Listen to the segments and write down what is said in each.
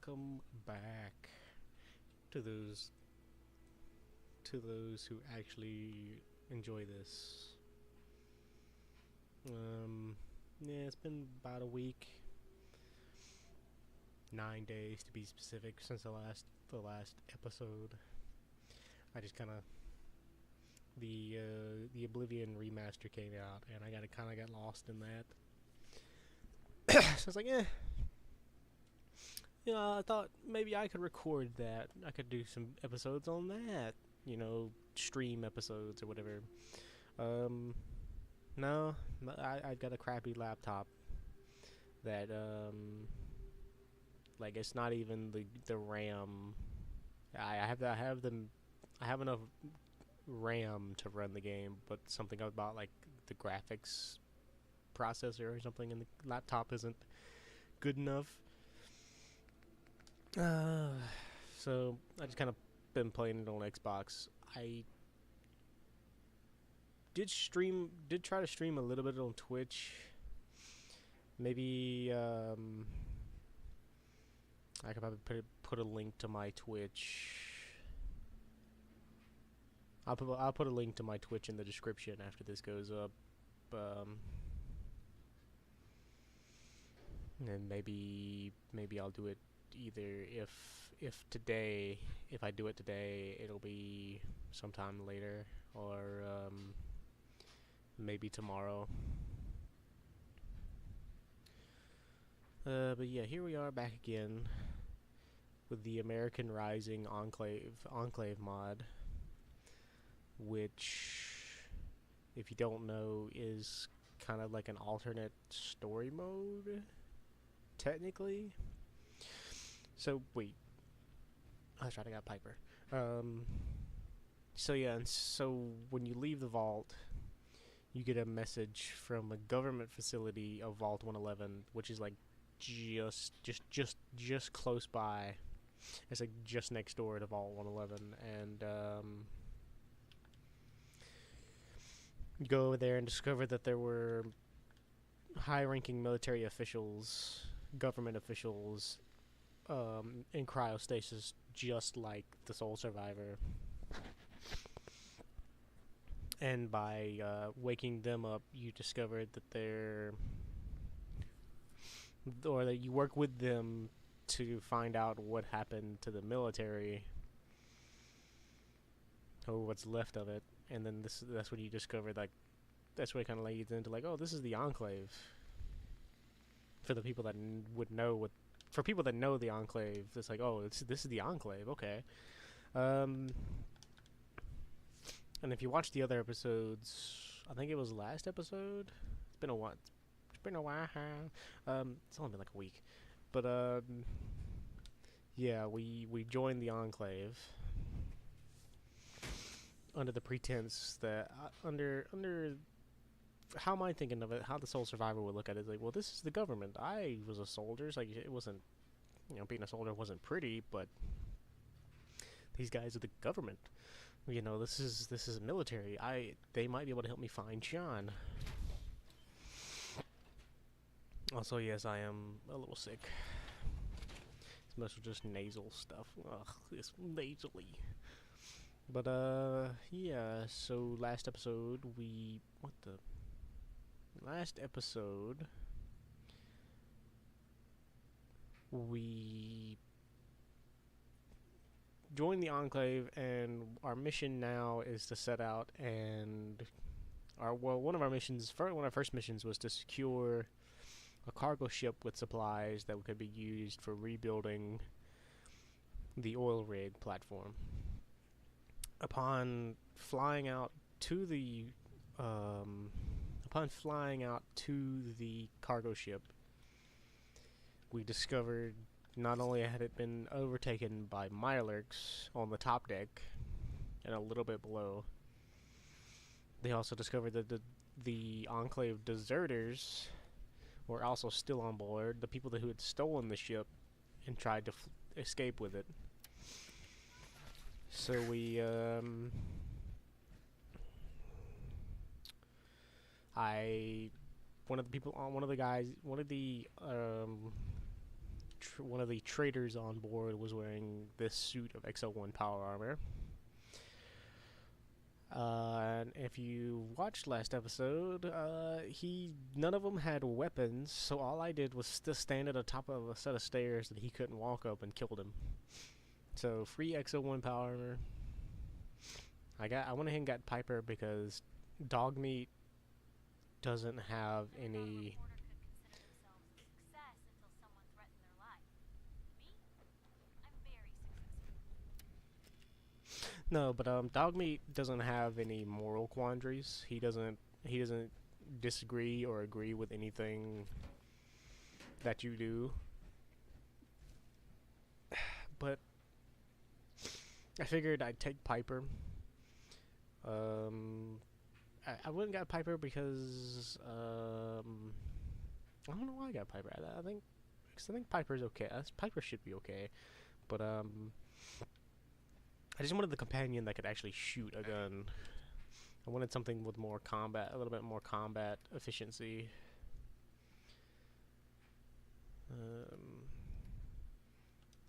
welcome back to those who actually enjoy this. Yeah, it's been about a week, 9 days to be specific, since the last episode. I just kind of the Oblivion remaster came out, and I kind of got lost in that. So I was like, I thought maybe I could record that. I could do some episodes on that. Stream episodes or whatever. Um, no, I got a crappy laptop that like it's not even the RAM. I have enough RAM to run the game, but something about like the graphics processor or something in the laptop isn't good enough. Uh, so I just kind of been playing it on Xbox. I did try to stream a little bit on Twitch. Maybe I could probably put a link to my Twitch. I'll put a link to my Twitch in the description after this goes up. And maybe I'll do it either if I do it today, it'll be sometime later, or maybe tomorrow. But yeah, here we are back again with the American Rising Enclave mod, which, if you don't know, is kind of like an alternate story mode, technically. So wait, I tried to get Piper. So yeah, and so when you leave the vault, you get a message from a government facility of Vault 111, which is like just close by. It's like just next door to Vault 111, and you go over there and discover that there were high-ranking military officials, government officials, in cryostasis, just like the Soul Survivor. And by waking them up, you discovered that that you work with them to find out what happened to the military, or what's left of it. And then that's when you discovered, like, that's what it kind of leads into, like, oh, this is the Enclave. For the people that would know for people that know the Enclave, it's like, oh, this is the Enclave, okay. And if you watch the other episodes, I think it was last episode. It's been a while. It's been a while. It's only been like a week, but yeah, we joined the Enclave under the pretense that under how am I thinking of it? How the Soul Survivor would look at it is like, well, this is the government. I was a soldier. It's like, it wasn't, being a soldier wasn't pretty, but these guys are the government. This is military. They might be able to help me find Sean. Also, yes, I am a little sick. It's mostly just nasal stuff. Ugh, it's nasally. But yeah. So last episode we joined the Enclave, and our mission now is to set out and one of our first missions was to secure a cargo ship with supplies that could be used for rebuilding the oil rig platform. Upon flying out to the cargo ship, we discovered not only had it been overtaken by Mirelurks on the top deck and a little bit below, they also discovered that the Enclave deserters were also still on board, the people who had stolen the ship and tried to escape with it. So one of the one of the traders on board was wearing this suit of XO1 power armor. And if you watched last episode, none of them had weapons, so all I did was just stand at the top of a set of stairs that he couldn't walk up and killed him. So free XO1 power armor. I went ahead and got Piper because Dogmeat doesn't have any. No, but Dogmeat doesn't have any moral quandaries. He doesn't disagree or agree with anything that you do. But I figured I'd take Piper. I wouldn't got Piper because I don't know why I got Piper. I think Piper's okay. Piper should be okay, but I just wanted the companion that could actually shoot a gun. I wanted something with more combat, a little bit more combat efficiency.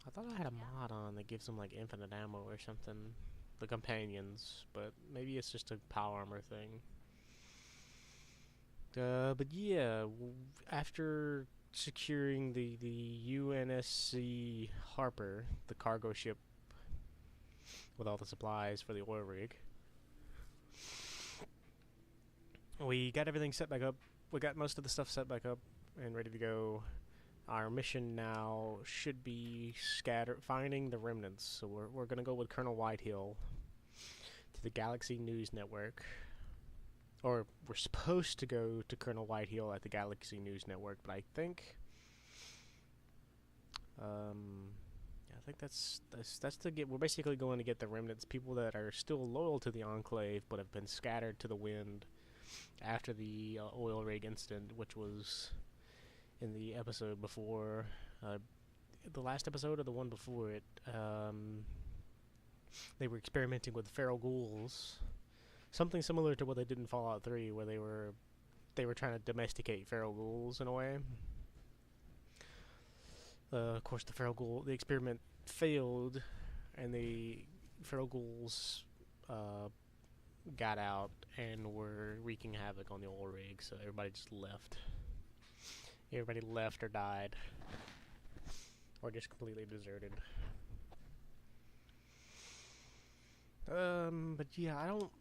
I thought I had a mod on that gives them like infinite ammo or something. The companions, but maybe it's just a power armor thing. But yeah, after securing the UNSC Harper, the cargo ship with all the supplies for the oil rig, we got everything set back up. We got most of the stuff set back up and ready to go. Our mission now should be finding the remnants. So we're gonna go with Colonel Whitehill to the Galaxy News Network, or we're supposed to go to Colonel Whitehill at the Galaxy News Network. But I think, I think that's to get. We're basically going to get the remnants, people that are still loyal to the Enclave but have been scattered to the wind after the oil rig incident, which was in the episode before, the last episode or the one before it. They were experimenting with feral ghouls, something similar to what they did in Fallout 3, where they were trying to domesticate feral ghouls in a way. Of course, the experiment failed, and the feral ghouls got out and were wreaking havoc on the oil rig, so everybody just left. Everybody left or died, or just completely deserted. But yeah, I don't.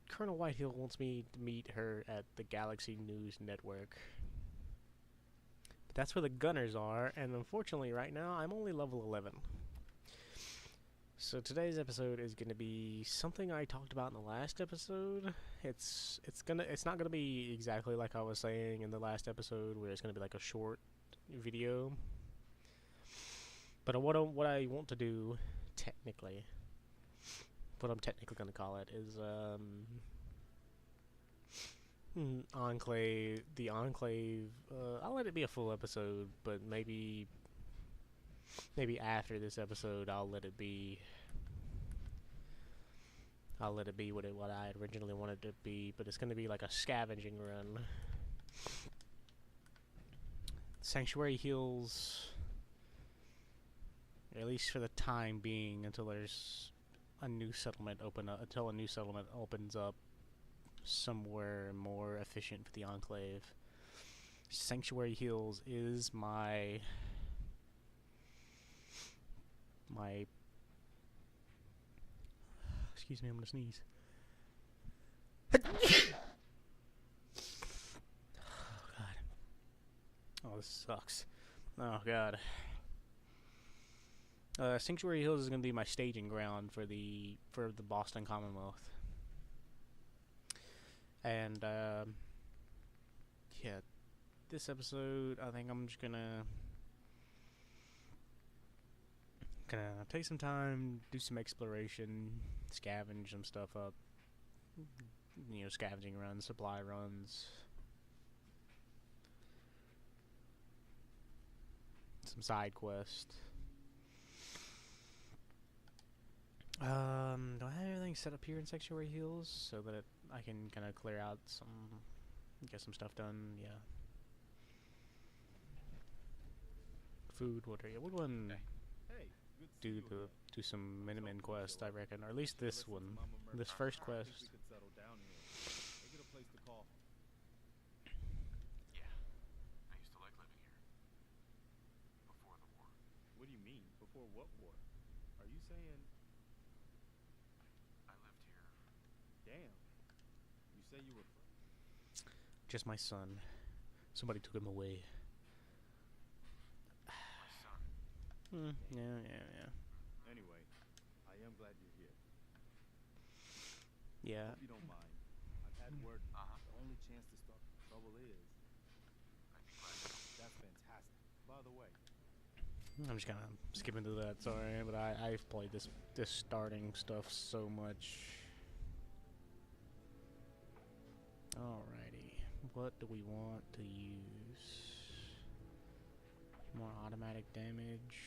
Colonel Whitehill wants me to meet her at the Galaxy News Network. But that's where the gunners are, and unfortunately, right now I'm only level 11. So today's episode is going to be something I talked about in the last episode. It's not gonna be exactly like I was saying in the last episode, where it's gonna be like a short video. But what I want to do, technically, what I'm technically gonna call it is Enclave. The Enclave. I'll let it be a full episode, but maybe after this episode, I'll let it be what I originally wanted it to be, but it's going to be like a scavenging run. Sanctuary Hills, at least for the time being, until there's a new settlement opens up somewhere more efficient for the Enclave. Sanctuary Hills is my excuse me, I'm gonna sneeze. Oh god. Oh, this sucks. Oh god. Sanctuary Hills is gonna be my staging ground for the Boston Commonwealth. And yeah, this episode I think I'm just gonna take some time, do some exploration, scavenge some stuff up, scavenging runs, supply runs, some side quests. Do I have everything set up here in Sanctuary Hills so that I can kind of clear out get some stuff done? Yeah. food, water. Yeah, we'll go and Hey, good to see you again. do some I was Miniman hoping you'd quest, show I up. reckon, or at least Should this listen to one. Mama This Murphy. first I think we quest. could settle down here. Make it a place to call home. Yeah, I used to like living here. Before the war. What do you mean? Before what war? Are you saying, I lived here. damn, you say you were Just my son. Somebody took him away. My son. Yeah. Anyway, I am glad you're here. Yeah. Hope you don't mind. I've had word the only chance to start trouble is. I'd be glad to help. That's fantastic. By the way, I'm just kind of skipping through that, sorry, but I've played this starting stuff so much. Alrighty, what do we want to use? More automatic damage.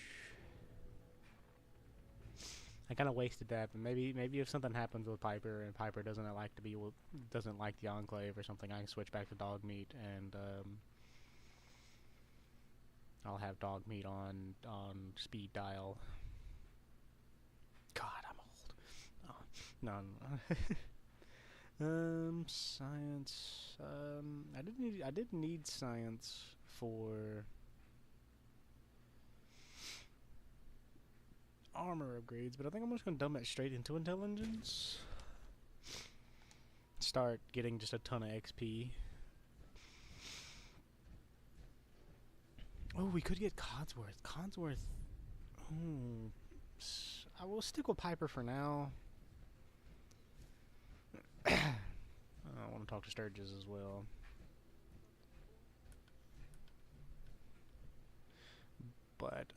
I kind of wasted that, but maybe if something happens with Piper and Piper doesn't like the enclave or something, I can switch back to dog meat and I'll have dog meat on speed dial. God, I'm old. Oh, no. Science. I did need science for armor upgrades, but I think I'm just gonna dump it straight into intelligence. Start getting just a ton of XP. Oh, we could get Codsworth. Oh, I will stick with Piper for now. I want to talk to Sturgis as well. But,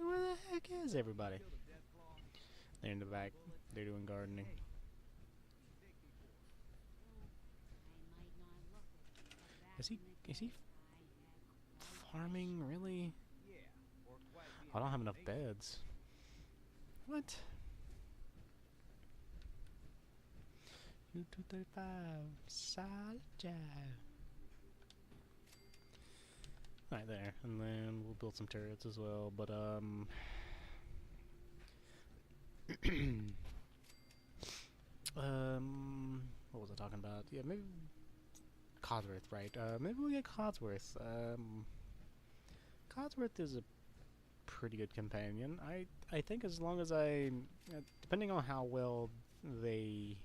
where the heck is everybody? They're in the back. They're doing gardening. Is he farming, really? I don't have enough beds. What? 235 solid jive. Right there, and then we'll build some turrets as well, but what was I talking about? Yeah, maybe Codsworth, right? Maybe we'll get Codsworth. Codsworth is a pretty good companion. I think as long as depending on how well they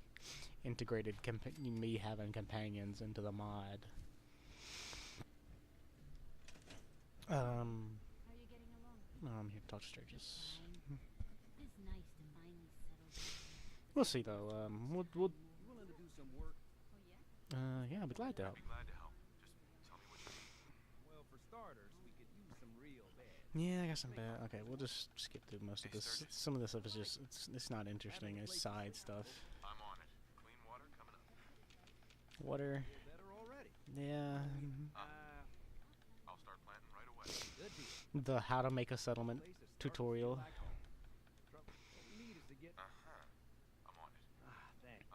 integrated me having companions into the mod. How are you getting along? I'm here to talk to Sturgis. It's nice to finally settle down. We'll see though. We'll you willing to do some work? Oh yeah? yeah, I'll be glad to help. I'd be glad to help. Just tell me what you need. Well, for starters, we could use some real beds. Yeah, I got some bad. Okay, we'll just skip through most of Hey, this. Sturgis. Some of this stuff is just it's not interesting. It's side stuff. I'm on it. Clean water coming up. Water. Feel better already. Yeah. I'll start planting right away. Good deal. The how to make a settlement Place is starting to feel tutorial. like home. Trouble. What we need is to get. I'm on it. Thanks.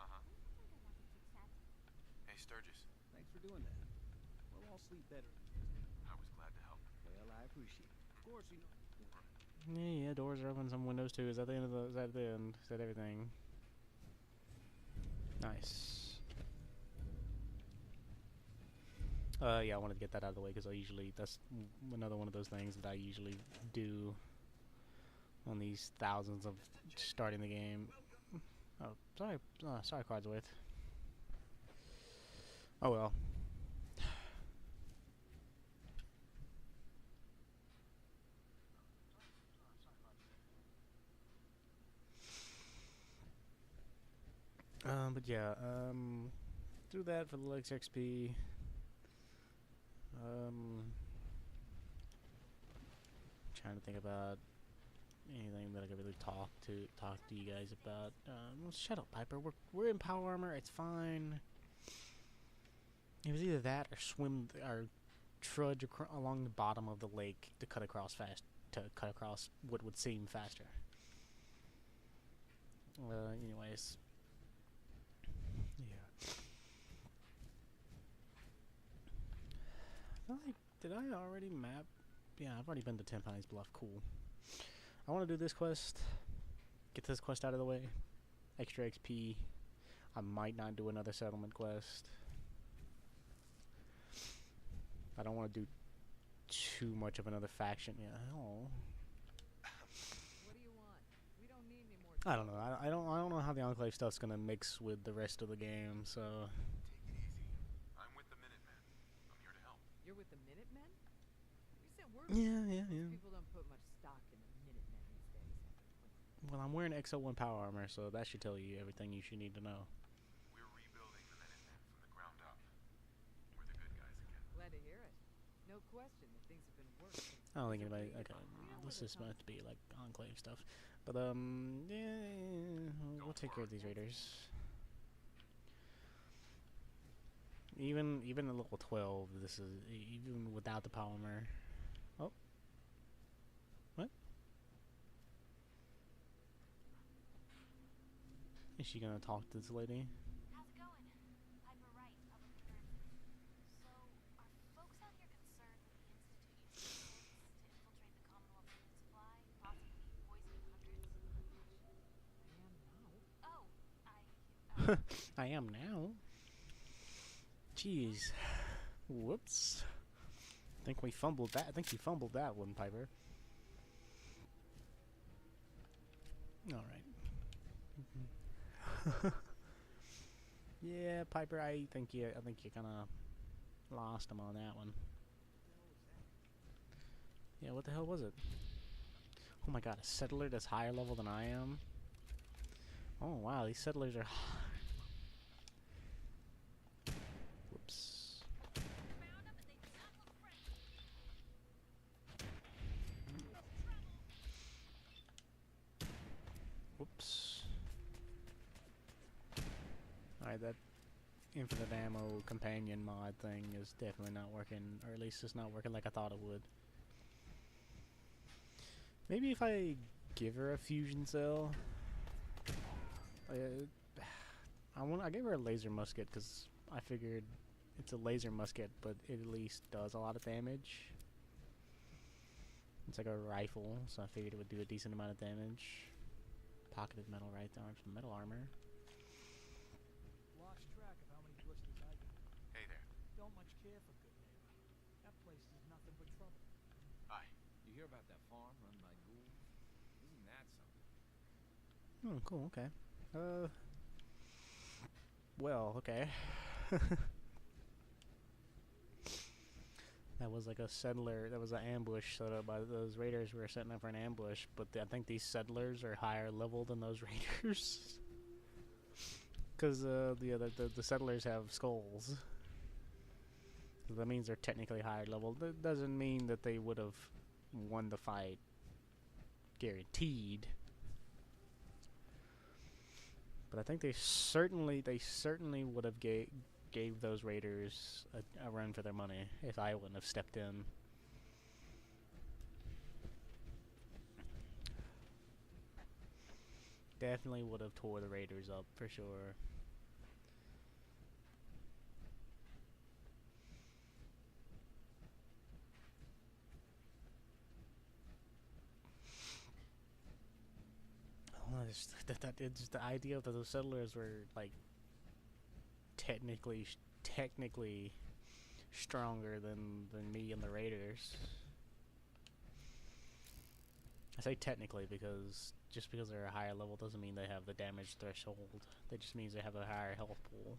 Hey, Sturgis. Thanks for doing that. We'll all sleep better. I was glad to help. Well, I appreciate it. Of course, you know. Yeah, doors are open. Some windows too. Is that the end of the? Is that the end? Is that everything? Nice. Yeah, I wanted to get that out of the way because that's another one of those things that I usually do on these thousands of starting the game. Oh, sorry, Codsworth. Oh well. But yeah, do that for the Lex XP. Trying to think about anything that I could really talk to you guys about. Well, shut up, Piper. We're in power armor. It's fine. It was either that or swim or trudge along the bottom of the lake to cut across what would seem faster. Anyways, Did I already map? Yeah, I've already been to Ten Pines Bluff. Cool. I want to do this quest. Get this quest out of the way. Extra XP. I might not do another settlement quest. I don't want to do too much of another faction. Yeah. Oh. What do you want? We don't need any more. I don't know. I don't know how the Enclave stuff's gonna mix with the rest of the game. So. Take it easy. I'm with the Minutemen. I'm here to help. You're with the Minutemen? You said we're. Yeah. People don't put much stock in the Minutemen these days. Well, I'm wearing XO1 power armor, so that should tell you everything you should need to know. We're rebuilding the Minutemen from the ground up. We're the good guys again. Glad to hear it. No question that things have been worse. I don't think anybody. Okay, this is meant to be like Enclave stuff, but yeah, we'll take care of these raiders. Even at level 12, this is even without the power armor. Oh, what? Is she gonna talk to this lady? How's it going? Piper Wright, public defense. So, are folks out here concerned with the Institute using methods to infiltrate the Commonwealth food supply, possibly poisoning hundreds? Oh, I am now. Jeez. Whoops. I think we fumbled that. I think you fumbled that one, Piper. All right. Yeah, Piper. I think you kind of lost him on that one. Yeah. What the hell was it? Oh my God! A settler that's higher level than I am. Oh wow! These settlers are. Whoops. Whoops. Alright, that infinite ammo companion mod thing is definitely not working, or at least it's not working like I thought it would. Maybe if I give her a fusion cell. I gave her a laser musket because I figured it's a laser musket, but it at least does a lot of damage. It's like a rifle, so I figured it would do a decent amount of damage. Pocketed metal right arms, metal armor. Lost track of how many blisters I got. Hey there. Don't much care for good neighbor. That place is nothing but trouble. Hi. You hear about that farm run by ghouls? Isn't that something? Oh, cool. Okay. Well, okay. That was like a settler. That was an ambush set up by those raiders who were setting up for an ambush. But I think these settlers are higher level than those raiders. Because the settlers have skulls. So that means they're technically higher level. That doesn't mean that they would have won the fight. Guaranteed. But I think they certainly would have gave those raiders a run for their money if I wouldn't have stepped in. Definitely would have tore the raiders up for sure. Well, it's just the idea that the settlers were like technically stronger than me and the raiders. I say technically because just because they're a higher level doesn't mean they have the damage threshold. That just means they have a higher health pool.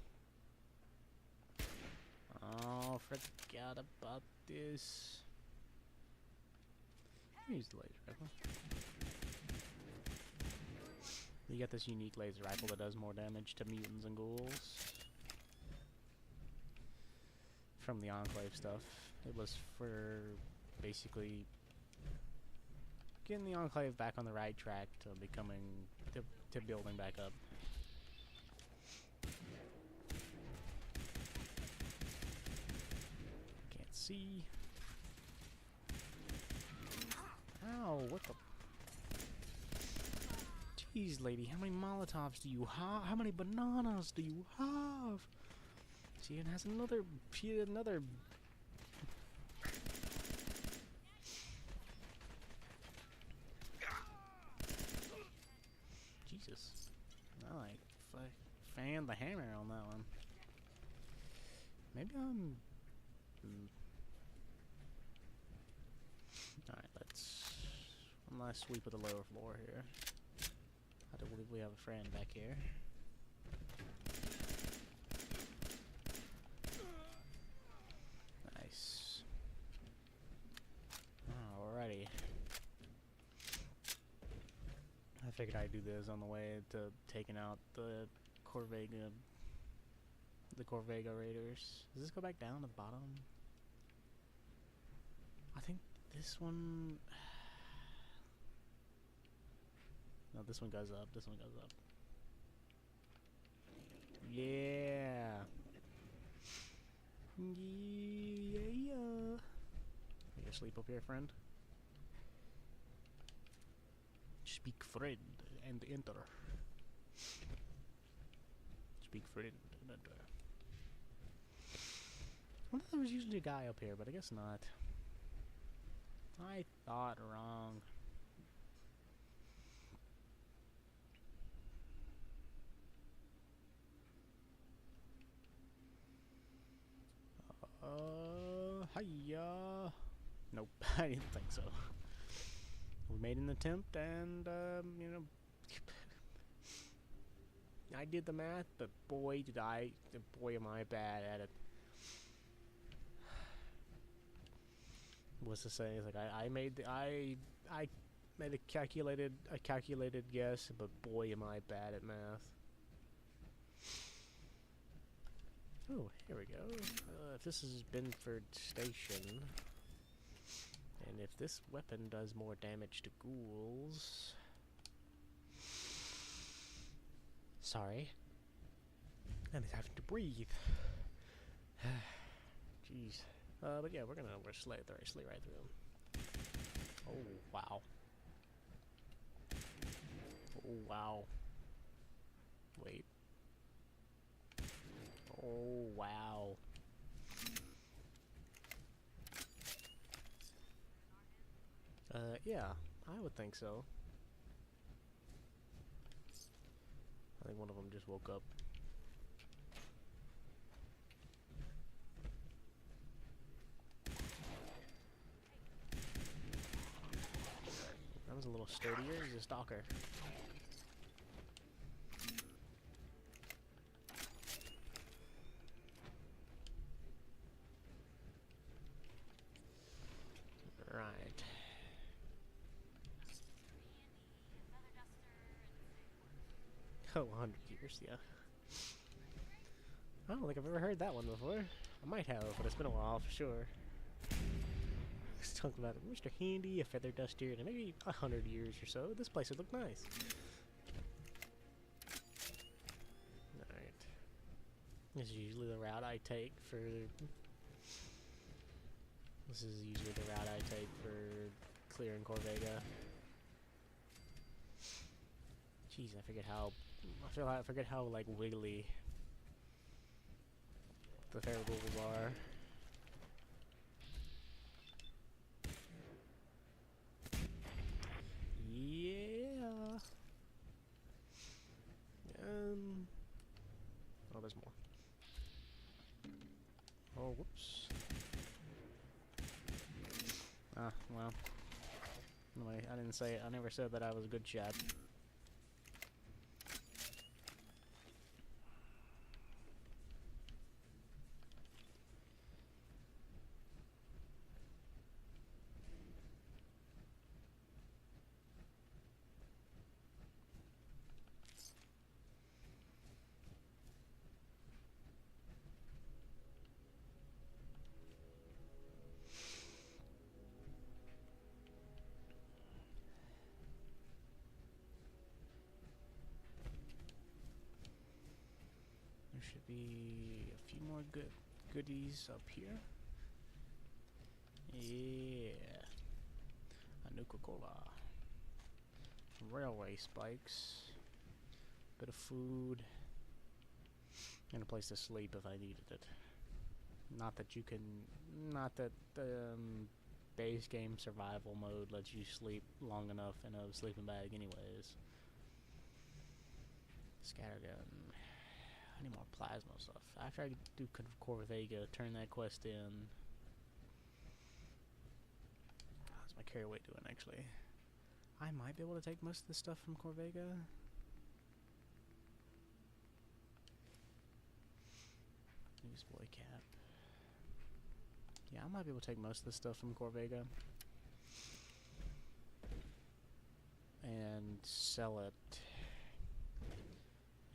Oh, forgot about this. Use the laser rifle. You got this unique laser rifle that does more damage to mutants and ghouls. From the Enclave stuff. It was for basically getting the Enclave back on the right track to becoming, to building back up. Can't see. Ow, what the? Jeez, lady, how many Molotovs do you have? How many bananas do you have? She has another Nice. I like fan the hammer on that one. Maybe I'm. Alright, let's. One last sweep of the lower floor here. I do believe we have a friend back here. Nice. Alrighty. I figured I'd do this on the way to taking out the Corvega Raiders. Does this go back down to the bottom? I think this one... No, this one goes up. This one goes up. Yeah! Yeah! You asleep up here, friend? Speak friend and enter. Speak friend and enter. I thought there was usually a guy up here, but I guess not. I thought wrong. Hiya. Nope, I didn't think so. We made an attempt, and you know, I did the math, but boy, boy, am I bad at it. What's to say? It's like I made a calculated guess, but boy, am I bad at math. Oh, here we go. If this is Binford Station, and if this weapon does more damage to ghouls... Sorry. I'm having to breathe. Jeez. But yeah, we're slay right through them. Oh, wow. Oh, wow. Wait. Oh, wow. Yeah, I would think so. I think one of them just woke up. That was a little sturdier. He's a stalker. Right. Oh, 100 years, yeah. I don't think I've ever heard that one before. I might have, but it's been a while for sure. Let's talk about Mr. Handy, a feather duster, and maybe 100 years or so. This place would look nice. Alright. This is usually the route I take for... This is usually the route I take for clearing Corvega. Jeez, I forget how like wiggly the feral ghouls are. Yeah. Oh, there's more. Oh, whoops. Ah, well. Anyway, I didn't say it. I never said that I was a good shot. Should be a few more goodies up here. Yeah. A Nuka-Cola. Railway spikes. Bit of food. And a place to sleep if I needed it. Not that you can... Not that the base game survival mode lets you sleep long enough in a sleeping bag anyways. Scattergun. I need more plasma stuff. After I do Corvega, turn that quest in. How's my carry weight doing, actually? I might be able to take most of the stuff from Corvega. Newsboy cap. Yeah, I might be able to take most of the stuff from Corvega. And sell it.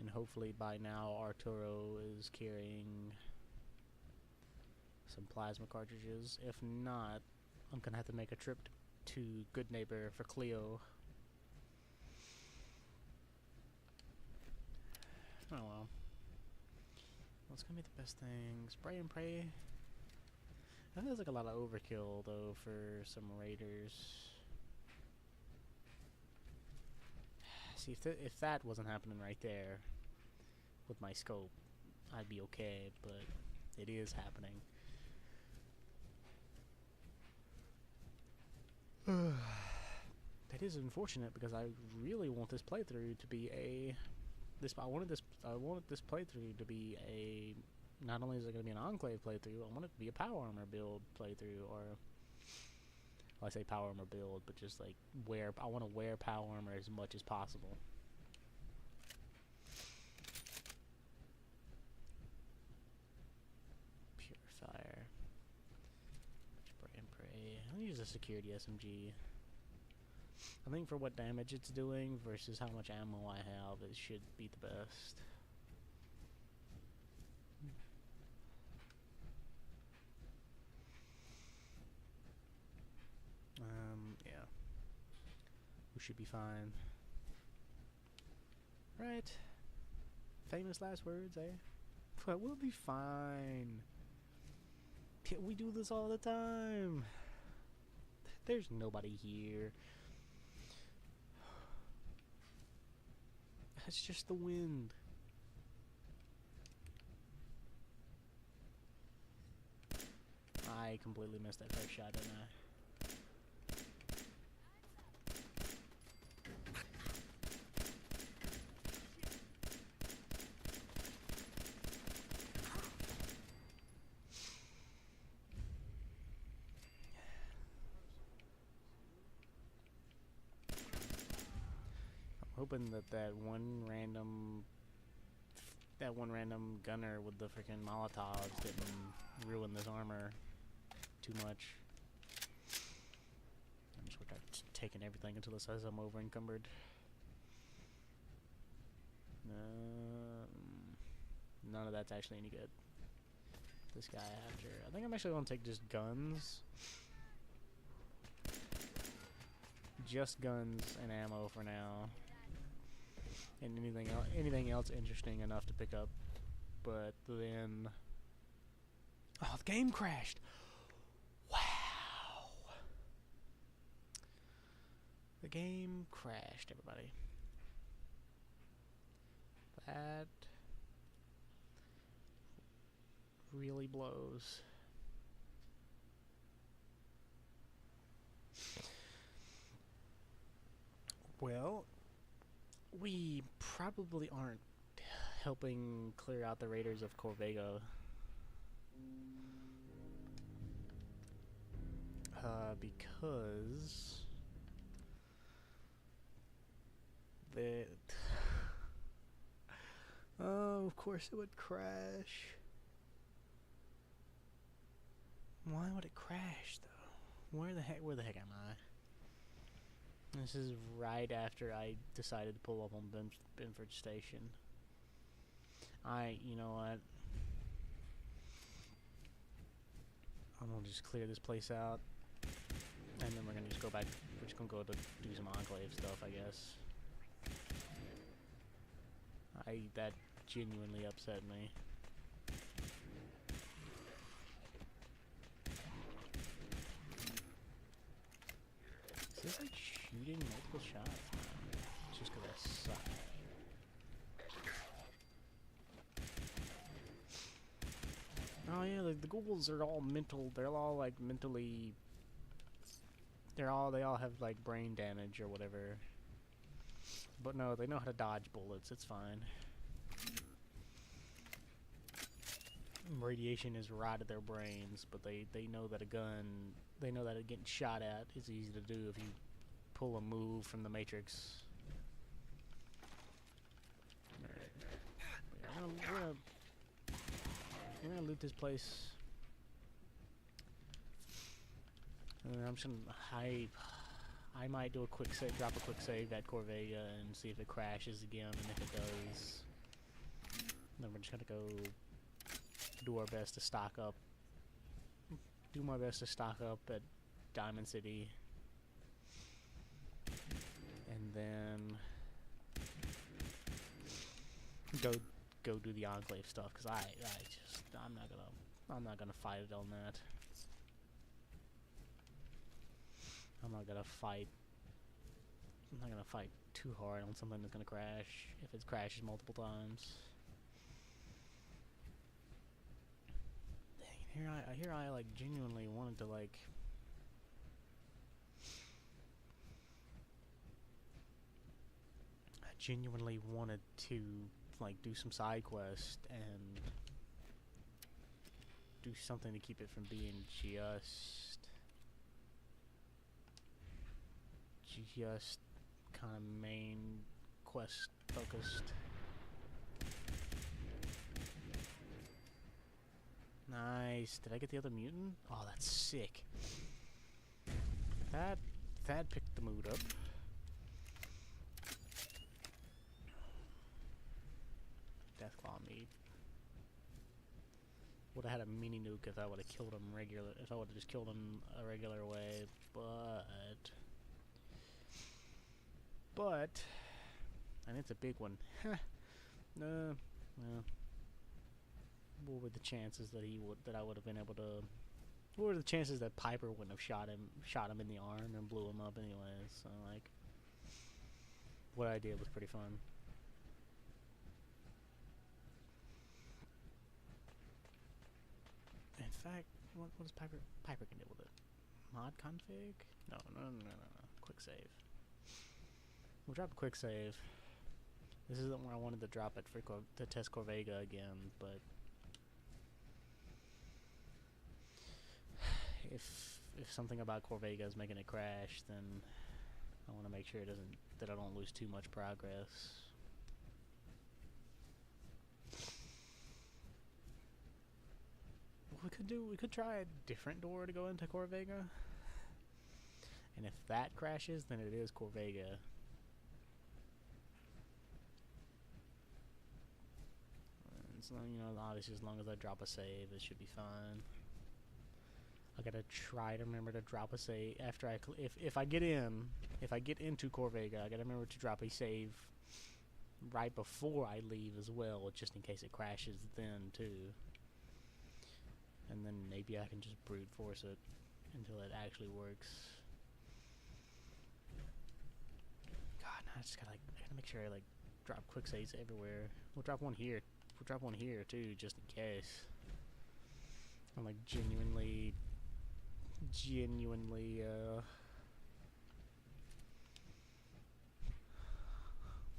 And hopefully by now Arturo is carrying some plasma cartridges. If not, I'm gonna have to make a trip to Good Neighbor for Cleo. Oh well. What's gonna be the best thing? Spray and pray? That feels like a lot of overkill though for some raiders. See, if that wasn't happening right there with my scope, I'd be okay, but it is happening. That is unfortunate because I really want this playthrough to be a I wanted this playthrough to be a, not only is it going to be an enclave playthrough, I want it to be a power armor build playthrough, or well, I say power armor build, but just like I want to wear power armor as much as possible. Purifier. Spray and pray. I'll use a security SMG. I think for what damage it's doing versus how much ammo I have, it should be the best. Yeah. We should be fine. Right. Famous last words, eh? But we'll be fine. We do this all the time. There's nobody here. It's just the wind. I completely missed that first shot, didn't I? Hoping that one random gunner with the freaking Molotovs didn't ruin this armor too much. I'm just gonna start taking everything until it says I'm over encumbered. None of that's actually any good. This guy after. I think I'm actually gonna take just guns. Just guns and ammo for now. And anything else interesting enough to pick up, but then the game crashed. Wow, the game crashed, everybody. That really blows. Well, we probably aren't helping clear out the raiders of Corvega. Because oh, of course it would crash. Why would it crash though? Where the heck am I? This is right after I decided to pull up on Binford Station. You know what? I'm gonna just clear this place out, and then we're gonna just go back. We're just gonna go to do some enclave stuff, I guess. That genuinely upset me. Is this like shooting multiple shots? It's just 'cause I suck. Oh yeah, the ghouls are all mental. They're all like mentally. They all have like brain damage or whatever. But no, they know how to dodge bullets. It's fine. Radiation is right at their brains, but they know that a gun, they know that getting shot at is easy to do if you pull a move from the Matrix. Alright. Yeah, we're gonna loot this place. I'm just gonna I might do a quick save, drop a quick save at Corvega and see if it crashes again, and if it does, then we're just gonna go do our best to stock up. Do my best to stock up at Diamond City, and then go do the enclave stuff, because I'm not gonna fight it on that. I'm not gonna fight too hard on something that's gonna crash if it crashes multiple times. Dang, here I like genuinely wanted to like do some side quest and do something to keep it from being just kind of main quest focused. Nice. Did I get the other mutant? Oh, that's sick. That picked the mood up. Deathclaw meat. Would have had a mini nuke if I would have killed him if I would have just killed him a regular way, but and it's a big one. Well, what were the chances that I would have been able to? What were the chances that Piper wouldn't have shot him in the arm and blew him up anyways? So like, what I did was pretty fun. In fact, what does Piper can do with it? Mod config? No. Quick save. We'll drop a quick save. This isn't where I wanted to drop it to test Corvega again, but if something about Corvega is making it crash, then I want to make sure that I don't lose too much progress. What we could try a different door to go into Corvega, and if that crashes, then it is Corvega. So, you know, obviously as long as I drop a save, it should be fine. I gotta try to remember to drop a save after if I get into Corvega, I gotta remember to drop a save right before I leave as well, just in case it crashes then too. And then maybe I can just brute force it until it actually works. God, now I gotta make sure I like drop quick saves everywhere. We'll drop one here. We'll drop one here too, just in case. I'm like genuinely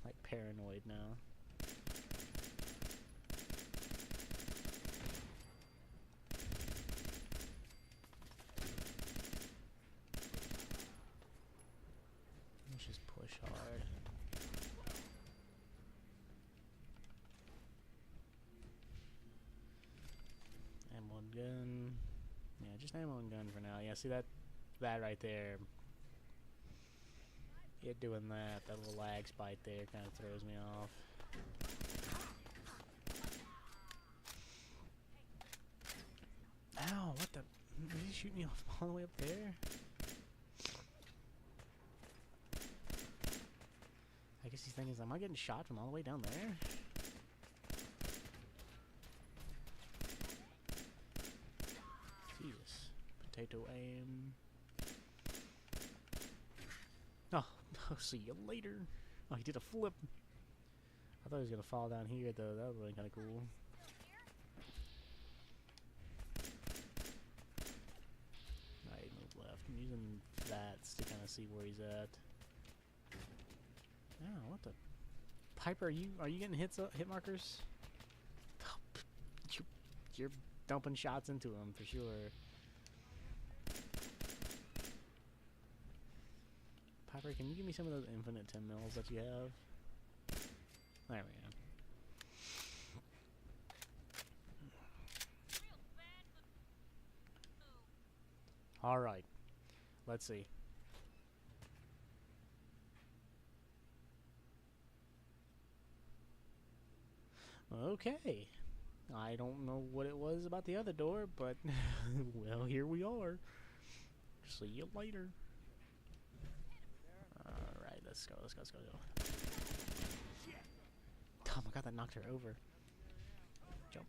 like paranoid now. Let's just push hard. Ammo and gun. Yeah, just ammo and gun for now. Yeah, see that right there. It doing that little lag spike there kind of throws me off. Ow, what the? Did he shoot me off all the way up there? I guess he's thinking, am I getting shot from all the way down there? Jesus. Potato aim. Oh, I'll see you later. Oh, he did a flip. I thought he was going to fall down here, though. That would have been kind of cool. Alright, move left. I'm using that to kind of see where he's at. Oh, what the? Piper, are you getting hit markers? You're dumping shots into him for sure. Piper, can you give me some of those infinite 10 mils that you have? There we go. Alright. Let's see. Okay. I don't know what it was about the other door, but well, here we are. See you later. Alright, let's go. Oh my god, that knocked her over. Jump.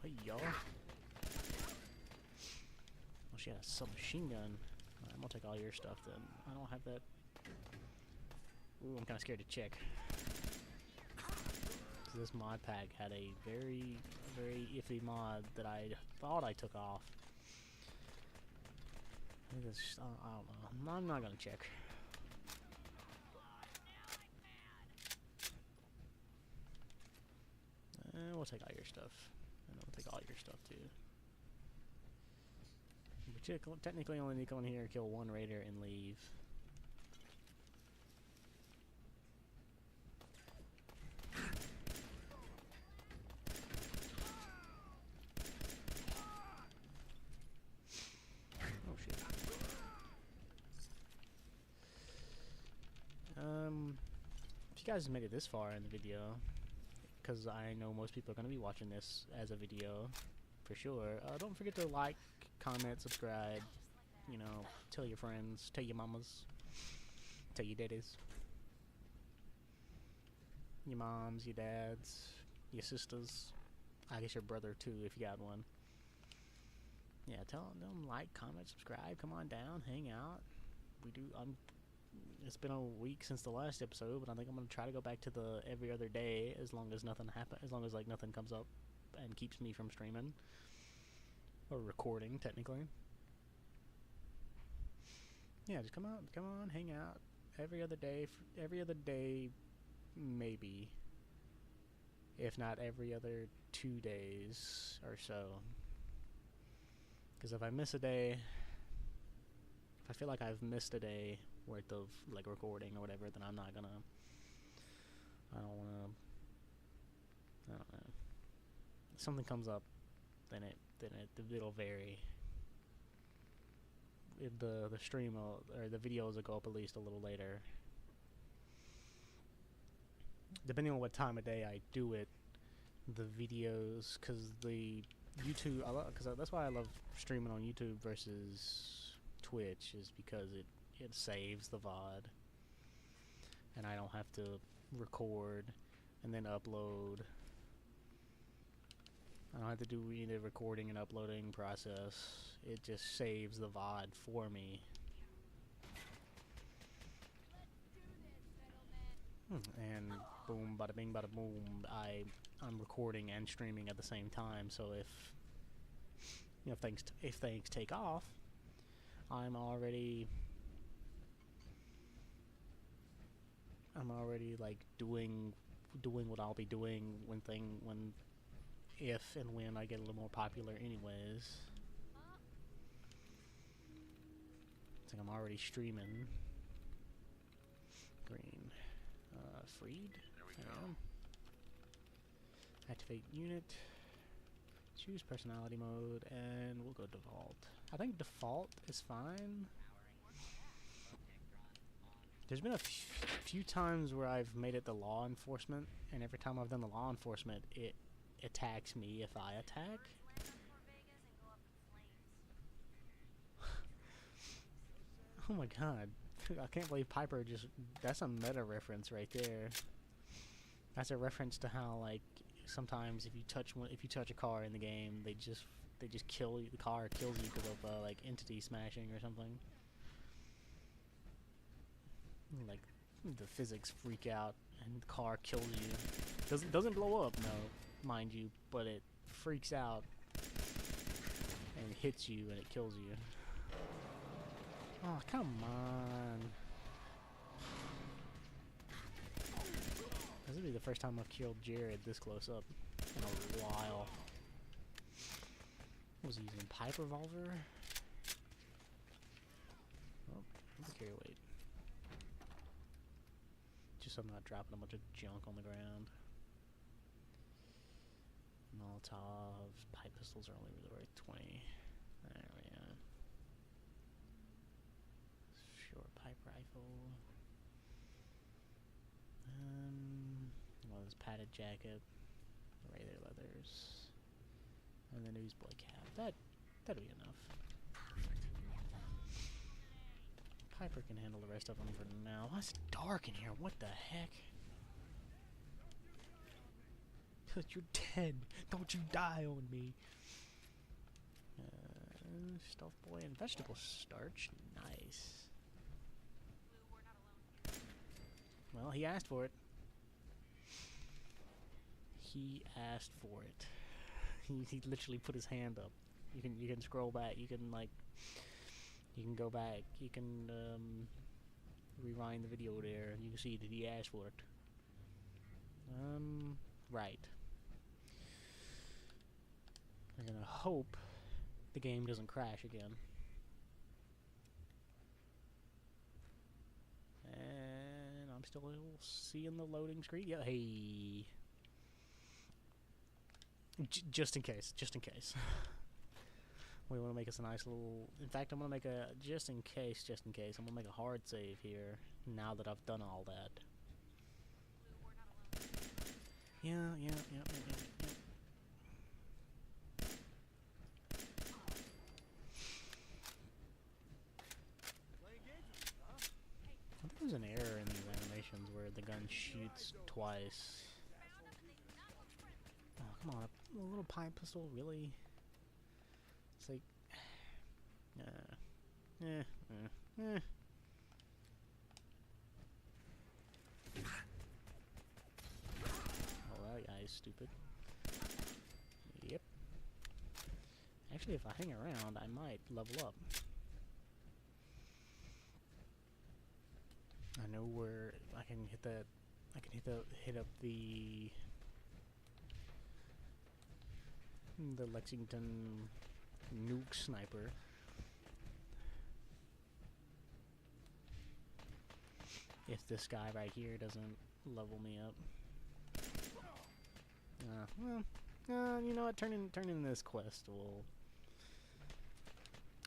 Hey, y'all. Oh, she had a submachine gun. Alright, I'm gonna take all your stuff then. I don't have that. Ooh, I'm kinda scared to check. This mod pack had a very iffy mod that I thought I took off. I don't know. I'm not gonna check. We'll take all your stuff. And we'll take all your stuff too. We technically only need to come in here, kill one raider, and leave. If you guys made it this far in the video, because I know most people are going to be watching this as a video, for sure, don't forget to like, comment, subscribe, you know, tell your friends, tell your mamas, tell your daddies, your moms, your dads, your sisters, I guess your brother too if you got one. Yeah, tell them, like, comment, subscribe, come on down, hang out. It's been a week since the last episode, but I think I'm gonna try to go back to the every other day as long as nothing like nothing comes up and keeps me from streaming or recording technically. Yeah, just come on, hang out every other day, maybe, if not every other 2 days or so. Because if I miss a day, if I feel like I've missed a day worth of like recording or whatever, then I'm not gonna. I don't know. If something comes up, then it'll vary. If the stream or the videos will go up at least a little later, depending on what time of day I do it. The videos, because the YouTube, because that's why I love streaming on YouTube versus Twitch, is because it saves the VOD, and I don't have to record and then upload. I don't have to do any recording and uploading process. It just saves the VOD for me. And boom, bada bing, bada boom. I'm recording and streaming at the same time. So if things take off, I'm already like doing what I'll be doing if and when I get a little more popular anyways. I think I'm already streaming. Green. Freed. There we go. Activate unit. Choose personality mode, and we'll go default. I think default is fine. There's been a few times where I've made it the law enforcement, and every time I've done the law enforcement, it attacks me if I attack. Oh my god. I can't believe Piper that's a meta reference right there. That's a reference to how, like, sometimes if you touch a car in the game, they just kill you. The car kills you because of like entity smashing or something. Like the physics freak out and the car kills you. Doesn't blow up, no, mind you, but it freaks out and hits you and it kills you. Oh, come on. be the first time I've killed Jared this close up in a while. Was he using pipe revolver? Oh, look here, wait. Just so I'm not dropping a bunch of junk on the ground. Molotov, pipe pistols are only really worth 20. There we go. Short pipe rifle. Well, this padded jacket, regular leathers, and the newsboy cap. That'll be enough. Piper can handle the rest of them for now. Why is it dark in here? What the heck? You're dead. Don't you die on me. Stuffed boy and vegetable starch. Nice. Well, he asked for it. He asked for it. He literally put his hand up. You can scroll back. You can go back. You can rewind the video there. You can see that he asked for it. Right. I'm gonna hope the game doesn't crash again. And I'm still seeing the loading screen. Yeah, hey. Just in case. We want to make us a nice little... In fact, I'm going to make a... Just in case, I'm going to make a hard save here, now that I've done all that. Yeah. I think there's an error in these animations where the gun shoots twice. Oh, come on, a little pipe pistol, really? It's like... Oh, that guy's stupid. Yep. Actually, if I hang around, I might level up. I know where I can hit that. I can hit up the Lexington nuke sniper. If this guy right here doesn't level me up. You know what? Turn in this quest will.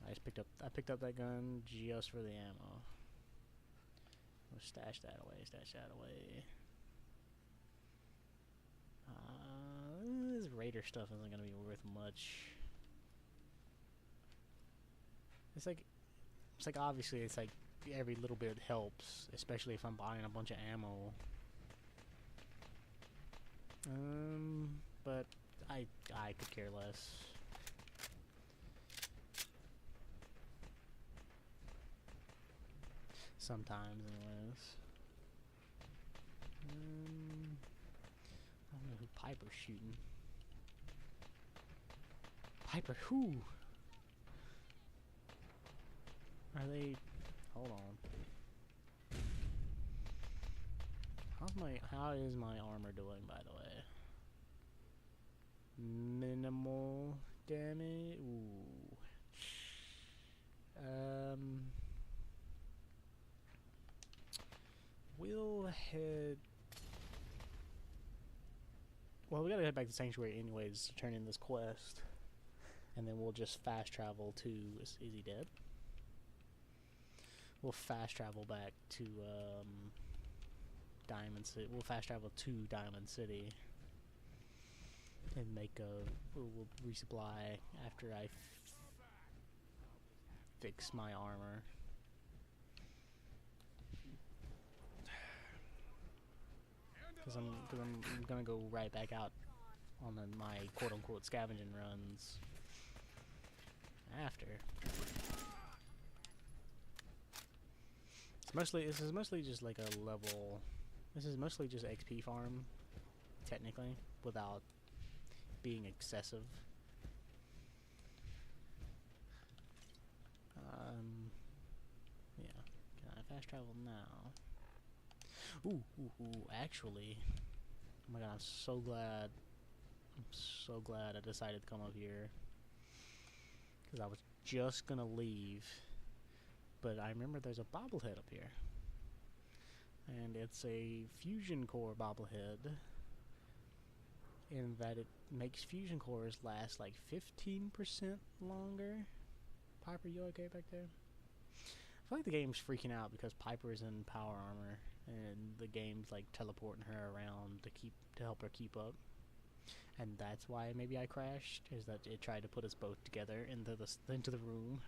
I picked up that gun just for the ammo. We'll stash that away. This raider stuff isn't gonna be worth much. It's like obviously it's like every little bit helps, especially if I'm buying a bunch of ammo. But I could care less. Sometimes, anyways. I don't know who Piper's shooting. Piper, who? Are they? Hold on. How is my armor doing, by the way? Minimal damage. Ooh. We'll head. Well, we gotta head back to Sanctuary anyways to turn in this quest, and then we'll just fast travel to. Is he dead? We'll fast travel back to Diamond City. We'll fast travel to Diamond City and make a. We'll resupply after I fix my armor. Because I'm gonna go right back out on my quote-unquote scavenging runs after. This is mostly just like a level. This is mostly just XP farm, technically, without being excessive. Yeah. Can I fast travel now? Ooh, actually, Oh my god, I'm so glad. I'm so glad I decided to come up here. Because I was just gonna leave. But I remember there's a bobblehead up here. And it's a fusion core bobblehead. In that it makes fusion cores last like 15% longer. Piper, you okay back there? I feel like the game's freaking out because Piper's in power armor, and the game's like teleporting her around to help her keep up. And that's why maybe I crashed, is that it tried to put us both together into the room.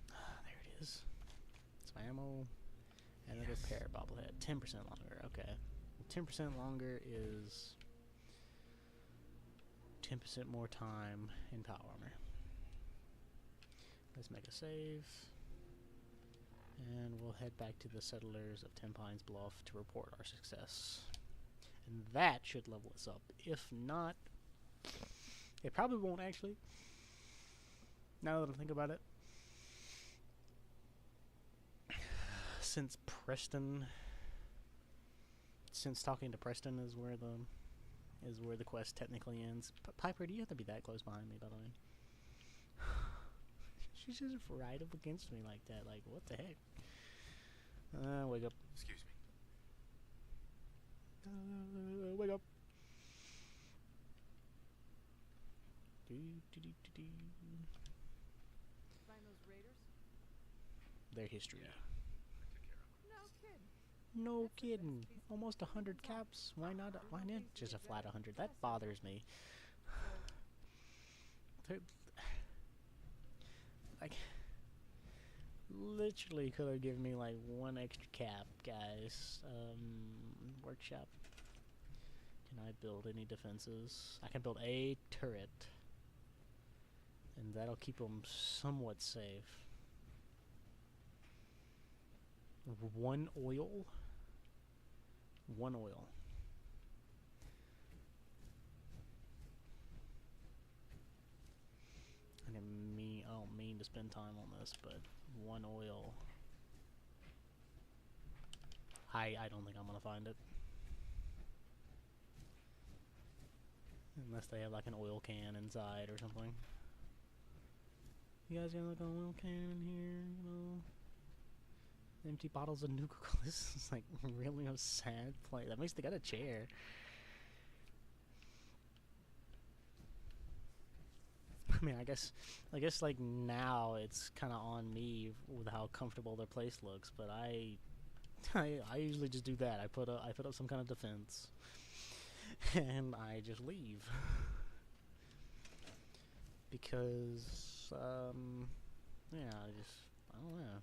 There it is. Some ammo and a repair bobblehead. 10% longer. Okay. 10% longer is 10% more time in power armor. Let's make a save. And we'll head back to the settlers of Ten Pines Bluff to report our success. And that should level us up. If not, it probably won't actually. Now that I think about it. Since talking to Preston is where the quest technically ends. Piper, do you have to be that close behind me, by the way? She's just right up against me like that. Like, what the heck? Wake up. Excuse me. Wake up. Find those raiders? Their history. Yeah, I took care of them. No kidding. No That's the best kidding. piece of Almost 100 news on- caps. Why not? There's Why no not reason just a to flat exaggerate 100? That success. bothers me. So, Like, literally could have given me like one extra cap, guys. Workshop. Can I build any defenses? I can build a turret. And that'll keep them somewhat safe. One oil? One oil. I don't mean to spend time on this, but one oil. I don't think I'm gonna find it. Unless they have like an oil can inside or something. You guys got like an oil can in here, you know? Empty bottles of Nuka-Cola. This is like really a sad place. That makes they got a chair. I mean, I guess like now it's kind of on me with how comfortable their place looks, but I usually just do that. I put up some kind of defense, and I just leave because yeah, I don't know.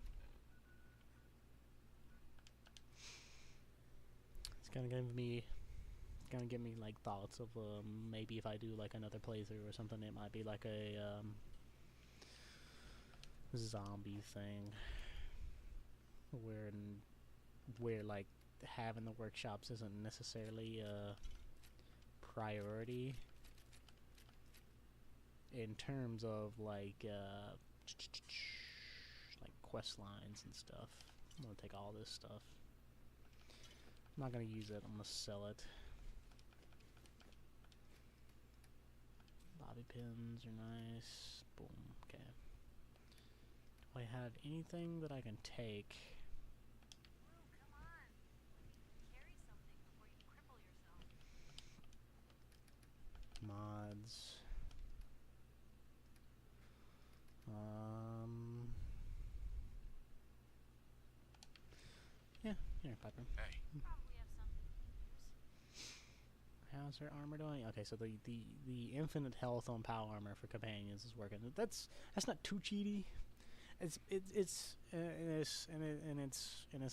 It's kind of give me like thoughts of maybe if I do like another playthrough or something, it might be like a zombie thing where like having the workshops isn't necessarily a priority in terms of like quest lines and stuff. I'm gonna take all this stuff. I'm not gonna use it. I'm gonna sell it. Bobby pins are nice. Boom. Okay. Do I have anything that I can take? Ooh, come on. Carry something before you cripple yourself. Mods. Yeah, here, Piper. Hey, Probably have something to use. How's her armor doing? Okay, so the infinite health on power armor for companions is working. That's not too cheaty. It's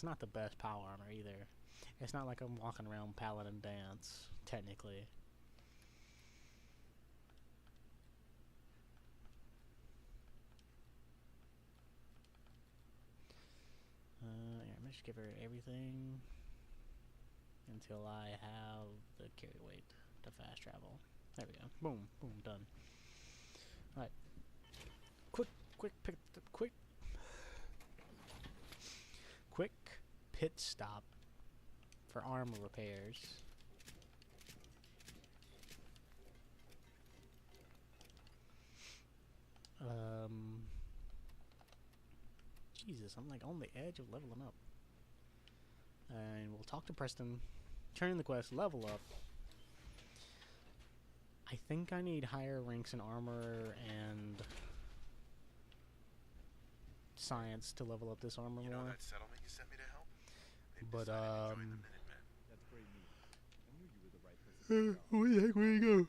not the best power armor either. It's not like I'm walking around paladin dance technically. Yeah, I'm just give her everything until I have the carry weight to fast travel. There we go. Boom, boom, done. Alright. Quick pit stop for armor repairs. Jesus, I'm like on the edge of leveling up. And we'll talk to Preston, turn in the quest, level up. I think I need higher ranks in armor and science to level up this armor You know more. that settlement you sent me to help? They've But, decided to join the Minutemen. That's great news. I knew you were the right person for the job. where the heck, where'd he go? You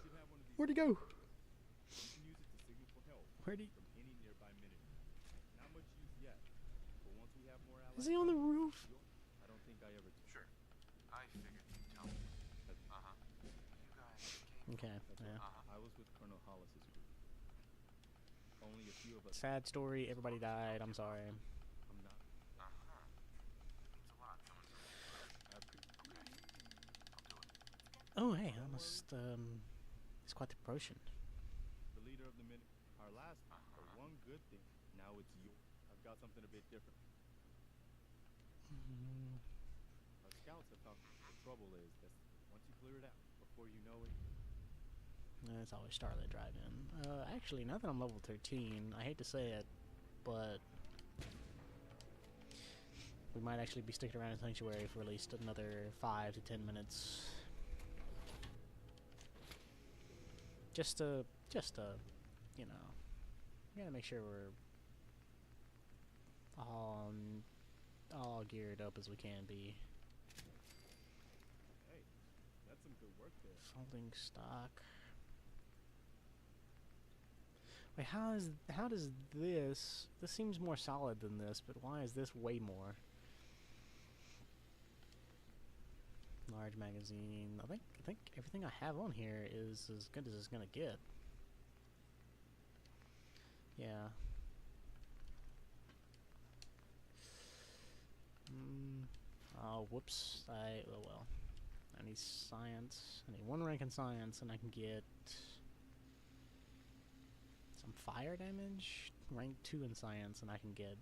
should have one of these. Where'd he go? You can use it to signal for help Where'd he? from any nearby minute. Not much use yet, but once we have more allies, Is he on the roof? I don't think I ever. Sure. I figured you'd tell me. Uh-huh. You guys came Okay, yeah. I was with Colonel Hollis's group. Only a few of us. Sad story, everybody died, I'm sorry. I'm not. Uh-huh. Means a lot coming from you. I appreciate. Okay. I'll do it. Oh, hey, I must, it's quite the promotion. The leader of the minute. Our last one good thing. Now it's you. I've got something a bit different. Our scouts have found the trouble is that once you clear it out, before you know it, It's always Starlit Drive-In. Actually, now that I'm level 13, I hate to say it, but we might actually be sticking around in Sanctuary for at least another 5 to 10 minutes. Just to, you know, we gotta make sure we're all geared up as we can be. hey, that's some good work there. Folding stock. Wait, how does this seems more solid than this, but why is this way more? Large magazine. I think everything I have on here is as good as it's gonna get. Yeah. Oh, whoops. Oh well. I need science. I need 1 rank in science, and I can get some fire damage. Rank 2 in science, and I can get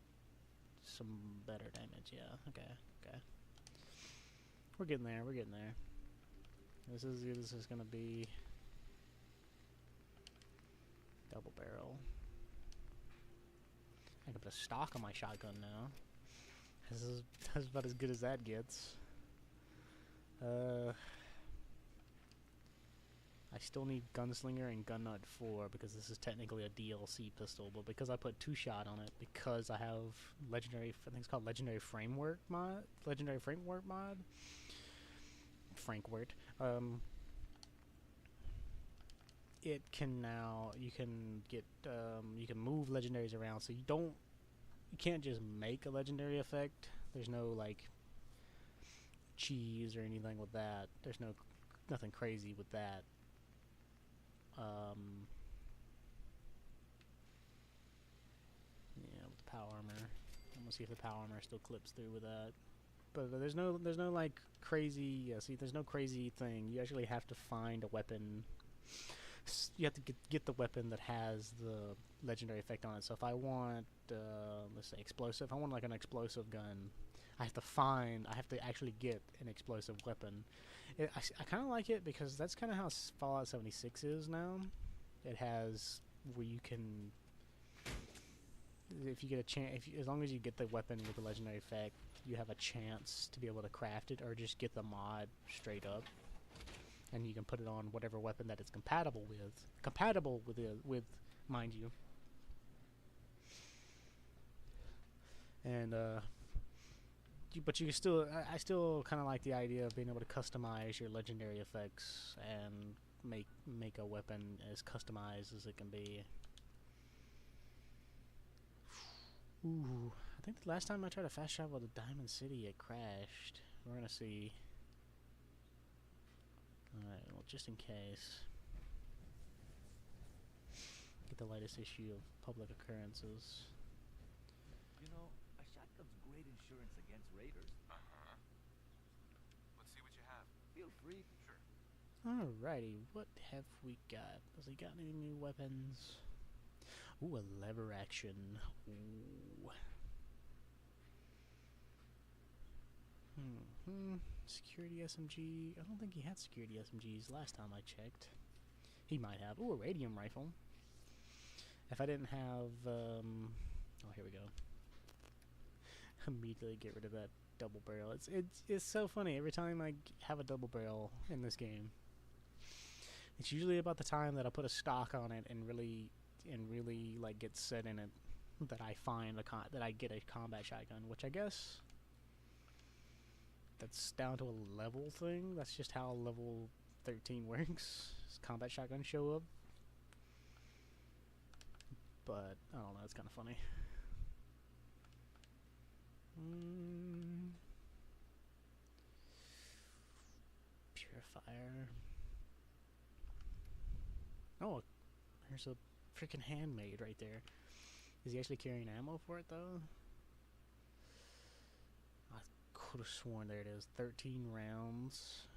some better damage. Yeah. Okay. We're getting there. We're getting there. This is gonna be double barrel. I can put a stock on my shotgun now. That's about as good as that gets. I still need Gunslinger and Gun Nut 4 because this is technically a DLC pistol, but because I put 2-shot on it, because I have legendary, I think it's called Legendary Framework mod. Frankwort. It can now, you can get, you can move legendaries around, so you can't just make a legendary effect. There's no like cheese or anything with that. There's nothing crazy with that. Yeah, with the power armor. I'm gonna see if the power armor still clips through with that. But there's no like crazy. See, there's no crazy thing. You actually have to find a weapon. You have to get the weapon that has the legendary effect on it. So if I want, let's say explosive. If I want like an explosive gun, I have to actually get an explosive weapon. I kind of like it because that's kind of how Fallout 76 is now. It has where you can, if you get a chance, as long as you get the weapon with the legendary effect, you have a chance to be able to craft it or just get the mod straight up, and you can put it on whatever weapon that it's compatible with, mind you. And but you can still, I still kind of like the idea of being able to customize your legendary effects and make a weapon as customized as it can be. Ooh, I think the last time I tried to fast travel to Diamond City, it crashed. We're gonna see. Alright, well, just in case. Get the latest issue of Public Occurrences. You know, a shotgun's great insurance against raiders. Uh-huh. Let's see what you have. Feel free. Sure. Alrighty, what have we got? Has he got any new weapons? Ooh, a lever action. Ooh. Security SMG. I don't think he had security SMGs last time I checked. He might have. Ooh, a radium rifle. If I didn't have, oh, here we go. Immediately get rid of that double barrel. It's so funny every time I have a double barrel in this game. It's usually about the time that I put a stock on it and really like get set in it that I find that I get a combat shotgun, which I guess that's down to a level thing. That's just how level 13 works. Combat shotguns show up. But I don't know, it's kind of funny. Purifier. Oh, there's a freaking handmade right there. Is he actually carrying ammo for it though? I could have sworn there it is. 13 rounds.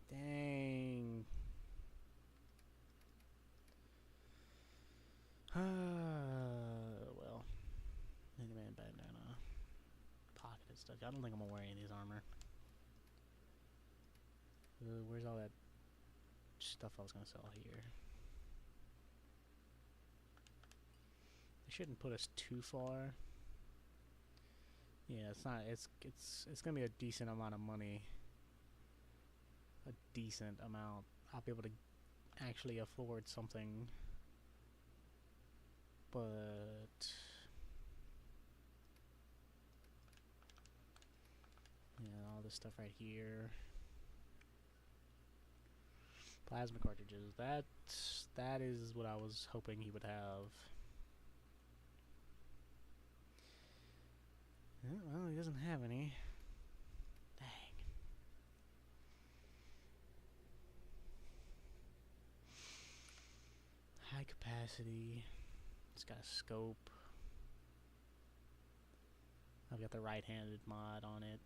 Dang. Well. Miniman bandana. Pocketed stuff. I don't think I'm gonna wear any of these armor. Where's all that stuff I was gonna sell here? They shouldn't put us too far. Yeah, it's not. It's gonna be a decent amount of money. A decent amount. I'll be able to actually afford something. But yeah, all this stuff right here. Plasma cartridges. That is what I was hoping he would have. Yeah, well, he doesn't have any. Dang. High capacity. It's got a scope. I've got the right-handed mod on it.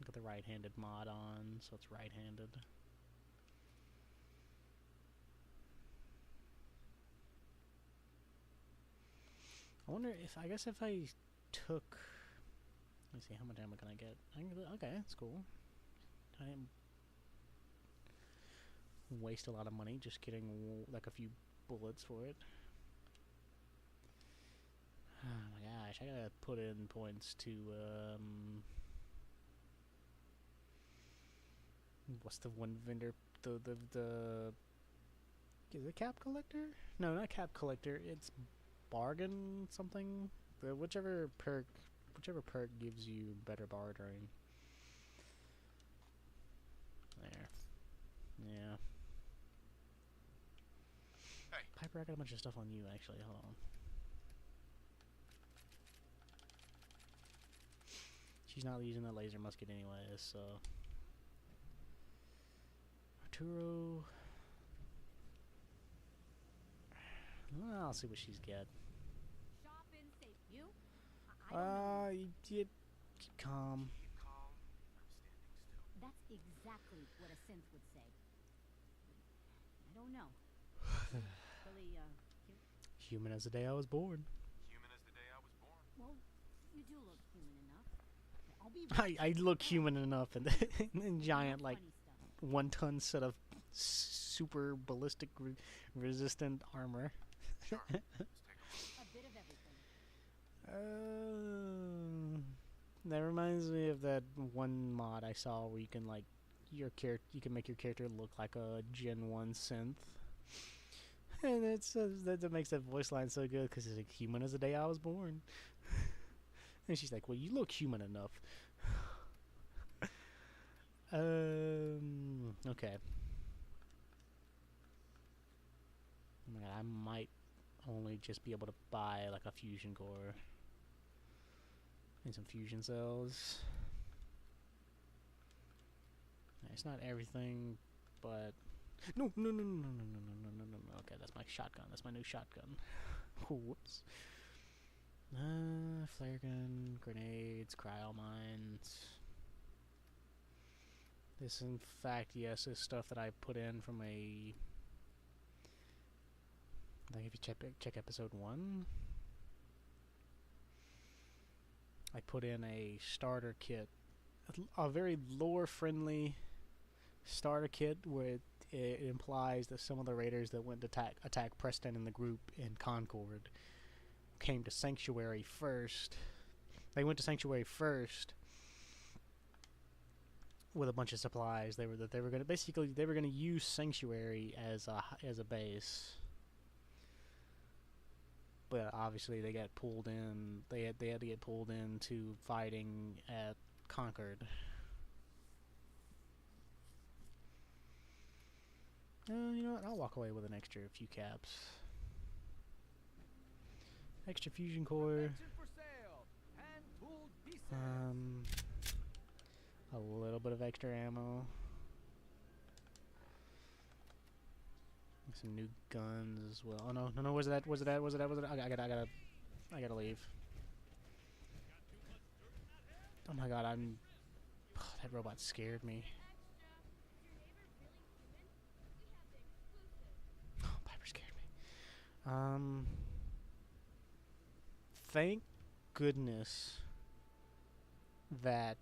I've got the right-handed mod on, so it's right-handed. I wonder if, I guess if I took, let me see, how much ammo can I get? Okay, that's cool. I didn't waste a lot of money just getting like a few bullets for it. Oh my gosh, I gotta put in points to, what's the one vendor, is it cap collector? No, not cap collector, it's bargain something? Whichever perk gives you better bartering. There. Yeah. Hey. Piper, I got a bunch of stuff on you actually, hold on. She's not using the laser musket anyways, so. Arturo. Well, I'll see what she's got. Shop in safe. You? I don't know. You get calm. Keep calm. I'm standing still. That's exactly what a synth would say. I don't know. Really, Human as the day I was born. Human as the day I was born. well, you do look human enough. I'll be I look human enough in, in giant, like, funny stuff. 1-ton set of super ballistic resistant armor. Sure. Let's take a look. A bit of everything. That reminds me of that one mod I saw where you can like you can make your character look like a Gen 1 synth. And that makes that voice line so good because it's like human as the day I was born. And she's like, well, you look human enough. Okay. Oh my god, I might only just be able to buy like a fusion core and some fusion cells. It's not everything, but no. Okay, that's my shotgun. That's my new shotgun. Whoops. Flare gun, grenades, cryo mines. This, in fact, yes, is stuff that I put in from a. I think if you check episode 1, I put in a starter kit, a very lore-friendly starter kit where it implies that some of the raiders that went to attack Preston and the group in Concord came to Sanctuary first. They went to Sanctuary first with a bunch of supplies. They were gonna use Sanctuary as a base, but obviously they got pulled in. They had to get pulled into fighting at Concord. You know what? I'll walk away with an extra few caps. Extra fusion core. Perfection for sale. Hand-tooled pieces. A little bit of extra ammo. Some new guns as well. Oh no! Where's that? I gotta leave. Oh my god! That robot scared me. Oh, Piper scared me. Thank goodness that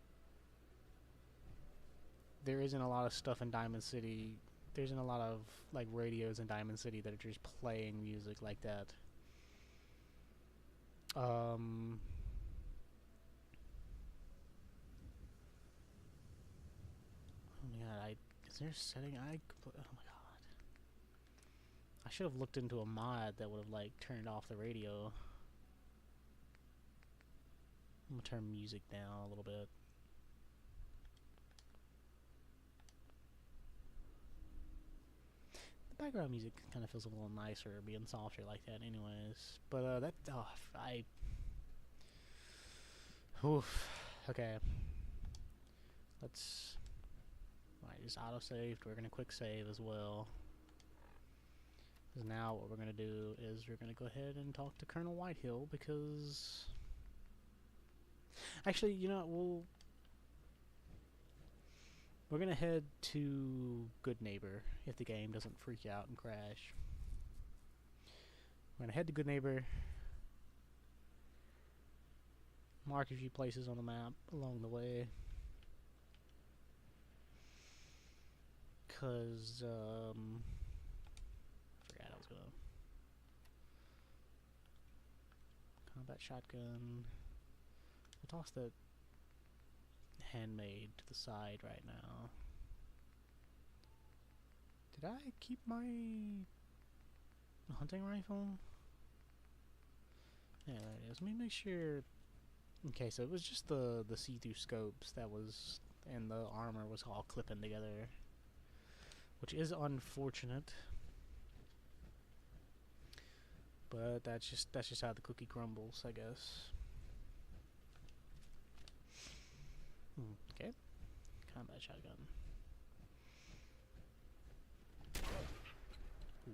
there isn't a lot of stuff in Diamond City. There isn't a lot of like radios in Diamond City that are just playing music like that. Oh my god! Is there a setting oh my god! I should have looked into a mod that would have like turned off the radio. I'm gonna turn music down a little bit. The background music kind of feels a little nicer being softer like that anyways. But oof. Okay. Let's... Alright, just auto-saved. We're gonna quick save as well. Because now what we're gonna do is we're gonna go ahead and talk to Colonel Whitehill because... Actually, you know what, we're gonna head to Good Neighbor if the game doesn't freak out and crash. We're gonna head to Good Neighbor, mark a few places on the map along the way, cause I forgot I was gonna combat shotgun. We'll toss that handmade to the side right now. Did I keep my hunting rifle? Yeah, there it is. Let me make sure. Okay, so it was just the see-through scopes that was, and the armor was all clipping together, which is unfortunate. But that's just how the cookie crumbles, I guess. Okay. Combat shotgun.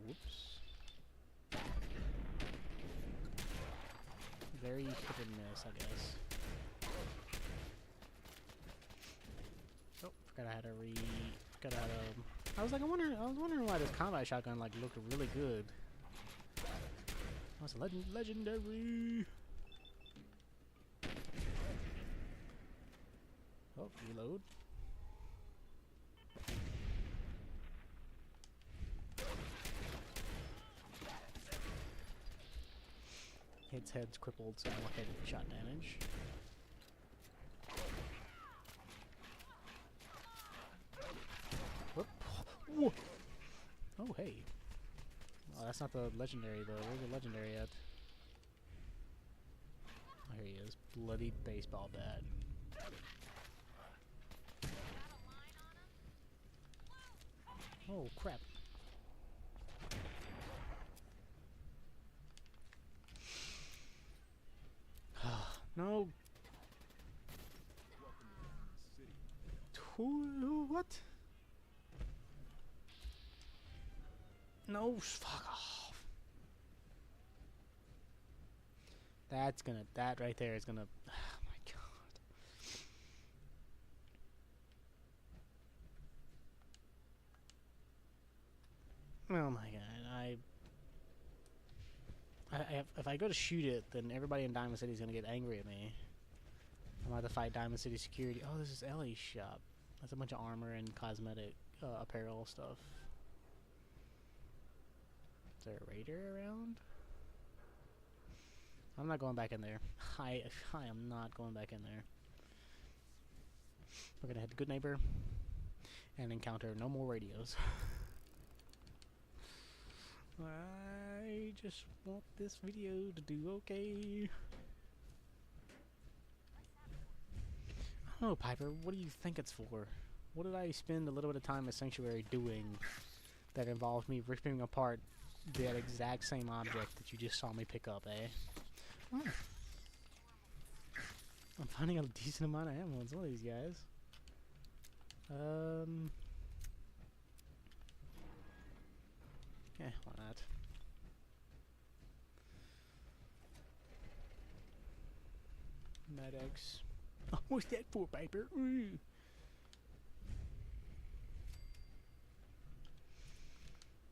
Whoops. Very hit and miss, I guess. Oh, forgot I had I was wondering why this combat shotgun like looked really good. That's legendary. Oh, reload. Its head's crippled, so no headshot damage. Whoop. Whoa. Oh, hey. Oh, that's not the legendary, though. Where's the legendary at? Oh, here he is. Bloody baseball bat. Oh, crap. No. What? No, fuck off. That right there is gonna, oh my god. Oh my god, if I go to shoot it, then everybody in Diamond City is gonna get angry at me. I'm about to fight Diamond City Security. Oh, this is Ellie's shop. That's a bunch of armor and cosmetic apparel stuff. Is there a raider around? I'm not going back in there. I am not going back in there. We're gonna head to Good Neighbor and encounter no more radios. I just want this video to do okay. I don't know, Piper, what do you think it's for? What did I spend a little bit of time at Sanctuary doing that involved me ripping apart that exact same object that you just saw me pick up, eh? Oh. I'm finding a decent amount of ammo on some of these guys. Yeah, why not? Medics. Oh, what's that for, Piper? Ooh.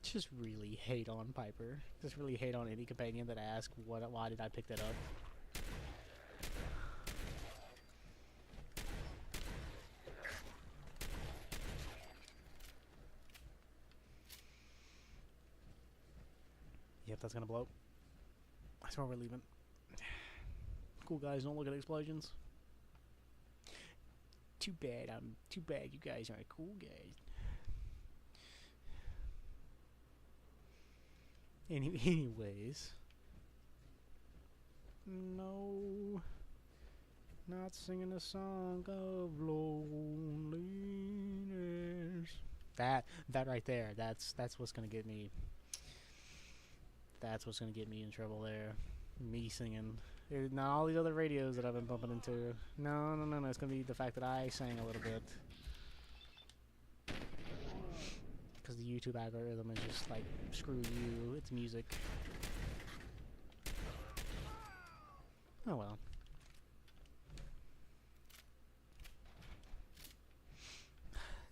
Just really hate on Piper. Just really hate on any companion that asks, why did I pick that up? Yep, that's gonna blow up. That's where we're leaving. Cool guys don't look at explosions. Too bad you guys aren't cool guys. Anyways. No. Not singing a song of loneliness. That right there, that's what's gonna get me. That's what's gonna get me in trouble there. Me singing. Not all these other radios that I've been bumping into. No. It's gonna be the fact that I sang a little bit. Because the YouTube algorithm is just like, screw you, it's music. Oh well.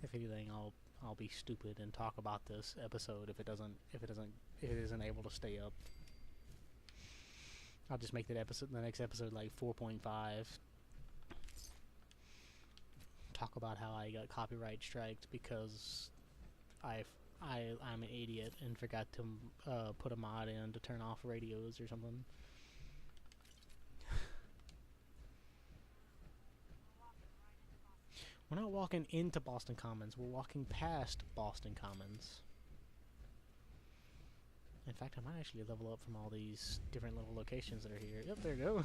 If anything, I'll be stupid and talk about this episode if it isn't able to stay up. I'll just make the next episode like 4.5. Talk about how I got copyright striked because I'm an idiot and forgot to put a mod in to turn off radios or something. We're not walking into Boston Commons, we're walking past Boston Commons. In fact, I might actually level up from all these different level locations that are here. Yep, there you go.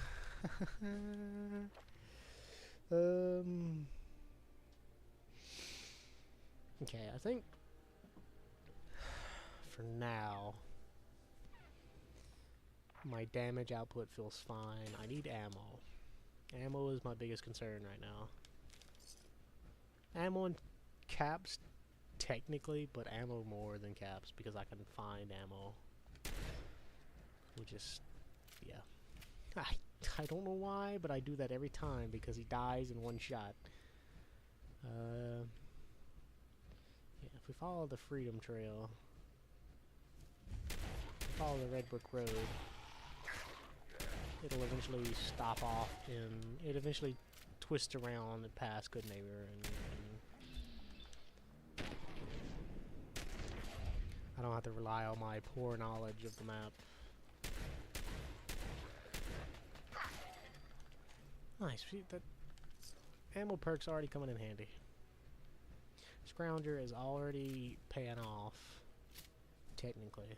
Okay, I think for now my damage output feels fine. I need ammo. Ammo is my biggest concern right now. Ammo and caps, technically, but ammo more than caps because I can find ammo. Which is, yeah. I don't know why, but I do that every time because he dies in one shot. Yeah, if we follow the Freedom Trail, follow the Red Brick Road, it'll eventually stop off and it eventually twists around and past Good Neighbor and I don't have to rely on my poor knowledge of the map. Nice, see, that ammo perk's already coming in handy. Scrounger is already paying off, technically.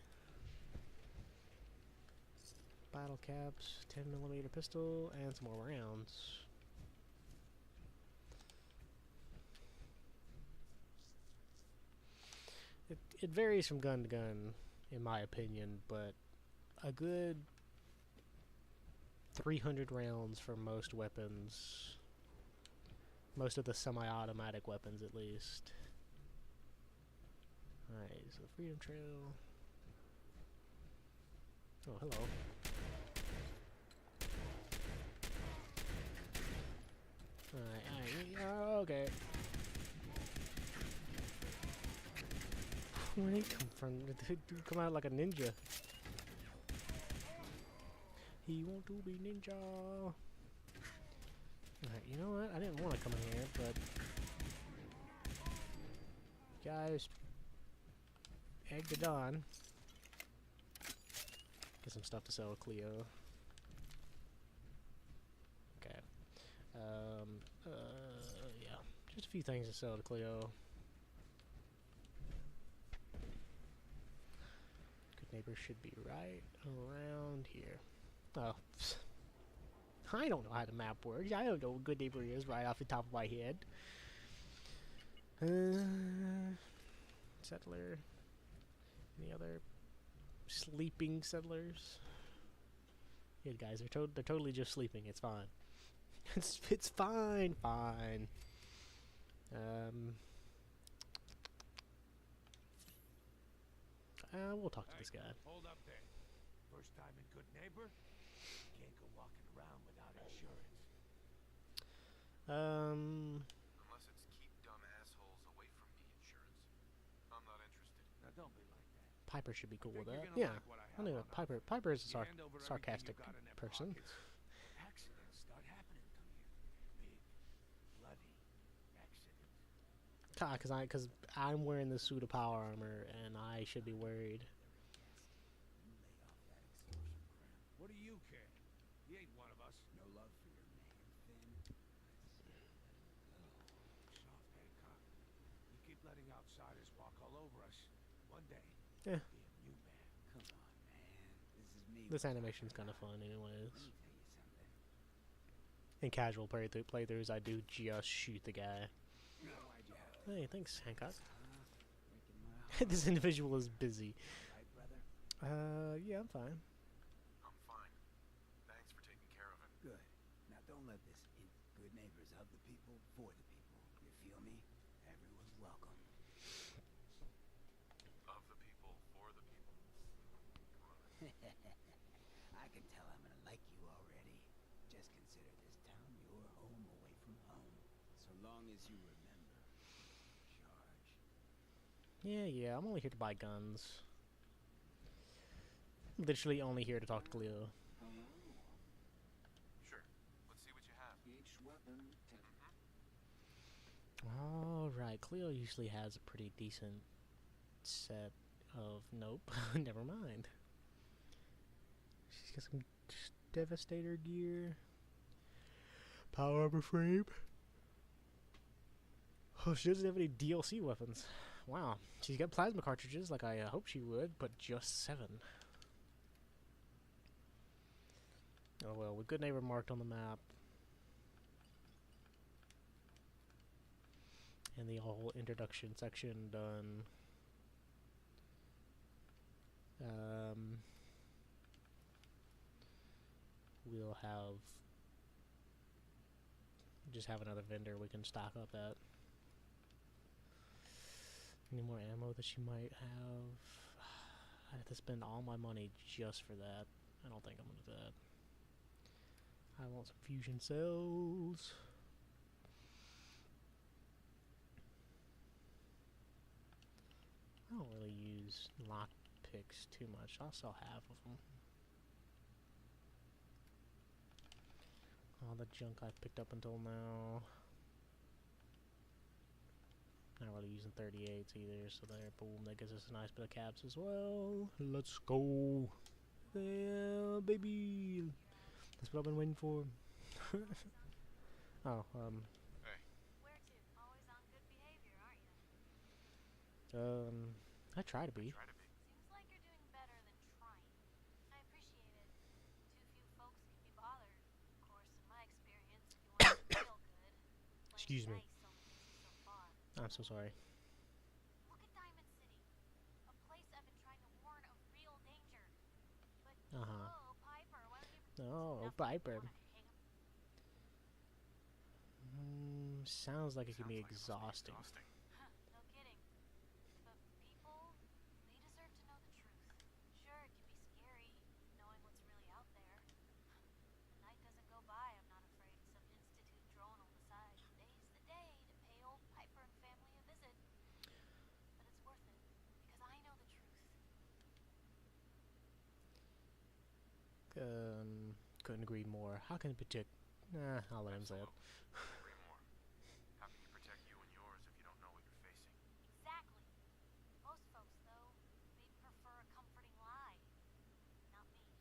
Battle caps, 10mm pistol, and some more rounds. It varies from gun to gun, in my opinion, but a good 300 rounds for most weapons. Most of the semi-automatic weapons, at least. Alright, so Freedom Trail. Oh, hello. Alright, okay. Where'd he come from? Did he come out like a ninja? He want to be ninja. Alright, you know what? I didn't want to come in here, but... Guys... Egged it on. Get some stuff to sell to Cleo. Okay. Yeah. Just a few things to sell to Cleo. Good neighbor should be right around here. Oh. I don't know how the map works. I don't know what good neighbor is right off the top of my head. Settler. Any other sleeping settlers? Yeah, guys, they're totally just sleeping. It's fine. it's fine, fine. We'll talk to this guy. Hold up there. First time in Good Neighbor? Can't go walking around without insurance. Unless it's keep dumb assholes away from me insurance. I'm not interested. Now don't be like that. Piper should be cool with Think that. you're gonna Yeah, like what I I have know on Piper. offer. Piper is a You hand over everything sarcastic you got in their person. pockets, accidents start happening to you. Big, bloody accidents. Cause I'm wearing this suit of power armor and I should be worried. You lay off that extortion crap. What do you care? He ain't one of us. No love for your man, Finn. Soft, Hancock. You keep letting outsiders walk all over us. One day, Yeah. be a new man. Come on, man. This is me. This animation's kind of fun, anyways. Let me tell you something. In casual playthroughs, I do just shoot the guy. Why'd you have to Hey, thanks, Hancock. breaking my heart? This individual is busy. Right, brother? Yeah, I'm fine. I'm fine. Thanks for taking care of it. Good. Now don't let this in. Good neighbors of the people, for the people. You feel me? Everyone's welcome. Of the people, for the people. I can tell I'm gonna like you already. Just consider this town your home away from home. So long as you remember. Charge. Yeah, I'm only here to buy guns. Literally only here to talk to Cleo. Sure. Let's see what you have. Each weapon. Alright, Cleo usually has a pretty decent set of... Nope, never mind. She's got some Devastator gear. Power armor frame. Oh, she doesn't have any DLC weapons. Wow, she's got plasma cartridges like I hoped she would, but just 7. Oh well, with Good Neighbor marked on the map. And the whole introduction section done. We'll just have another vendor we can stock up at. Any more ammo that she might have? I have to spend all my money just for that. I don't think I'm gonna do that. I want some fusion cells. I don't really use lock picks too much. I'll sell half of them. All the junk I've picked up until now. Not really using 38s either, so there, boom, that gives us a nice bit of caps as well. Let's go. Yeah, baby. That's what I've been waiting for. Oh, Hey. Where to? Always on good behavior, aren't you? I try to be. Try to be. Seems like you're doing better than trying. I appreciate it. Too few folks can be bothered. Of course, in my experience, if you want to feel good, playing Excuse me. nice only gets you so far. I'm so sorry. Look at Diamond City, a place I've been trying to warn of real danger. But Uh-huh. oh, Piper, why don't you? Oh, Enough Piper. wanna hang Sounds like it can be Sounds like it must exhausting. Huh, no kidding. But people, they deserve to know the truth. Sure, it can be scary, knowing what's really out there. The night doesn't go by, I'm not afraid some institute drone will decide today's the day to pay old Piper and family a visit. But it's worth it, because I know the truth. Couldn't agree more. How can Nah, I'll let him say it. Absolutely. Couldn't agree more. How can you protect you and yours if you don't know what you're facing? Exactly. Most folks, though, they'd prefer a comforting lie. Not me.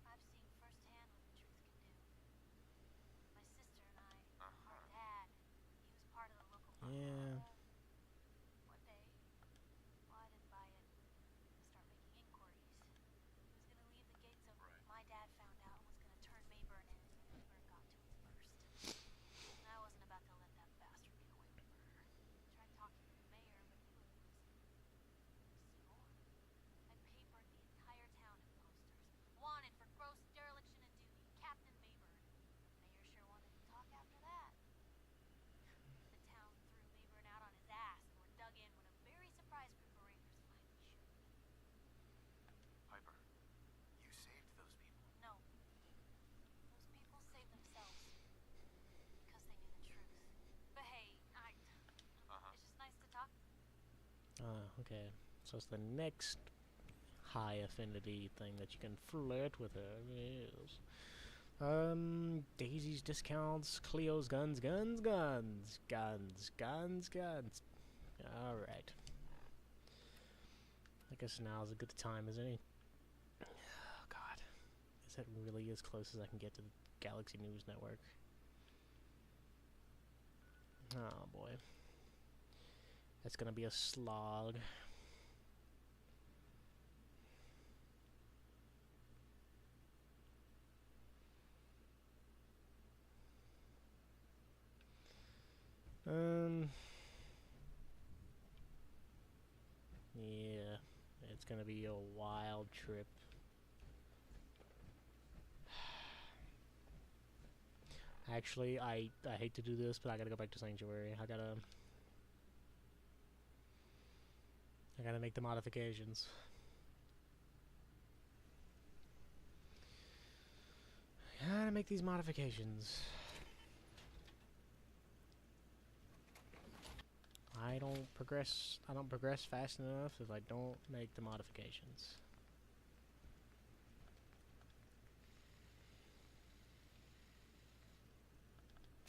I've seen firsthand what the truth can do. My sister and I, our dad, he was part of the local mafia. Yeah. One day, well, I didn't buy it. I start making inquiries. He was gonna leave the gates open. Right. My dad found out and was gonna turn Mayburn in. Mayburn got to its worst. And I wasn't about to let that bastard get away with murder. I tried talking to the mayor, but he wouldn't listen. See more. I papered the entire town in posters. Wanted for gross dereliction of duty. Captain Mayburn. Mayor sure wanted to talk after that. The town threw Mayburn out on his ass and were dug in when a very surprised group of Rangers finally showed. Piper, you saved those people. No. Those people saved themselves. Because they knew the truth. But hey, it's just nice to talk. Okay. So it's the next high affinity thing that you can flirt with her. Yes. Daisy's discounts, Cleo's guns. Alright. I guess now's a good time, isn't it? Oh, God. Is that really as close as I can get to the Galaxy News Network? Oh, boy. That's gonna be a slog. Yeah, it's gonna be a wild trip. Actually, I hate to do this, but I gotta go back to Sanctuary. I gotta make the modifications. I gotta make these modifications. I don't progress fast enough if I don't make the modifications.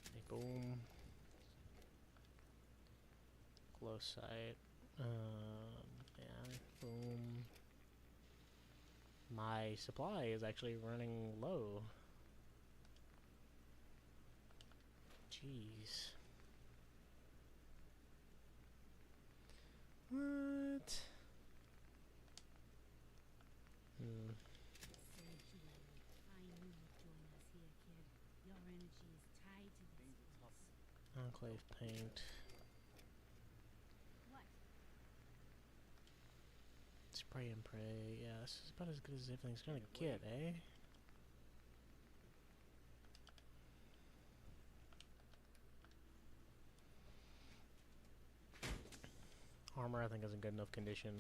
Okay, boom. Close sight. Yeah, boom. My supply is actually running low. Jeez. What? Sanctuary. I knew you'd join us here, kid. Your energy is tied to this Things are tough. place. Enclave paint. What? Spray and pray. Yeah, this is about as good as everything's gonna Can't get, eh? Armor, I think, is in good enough condition. Our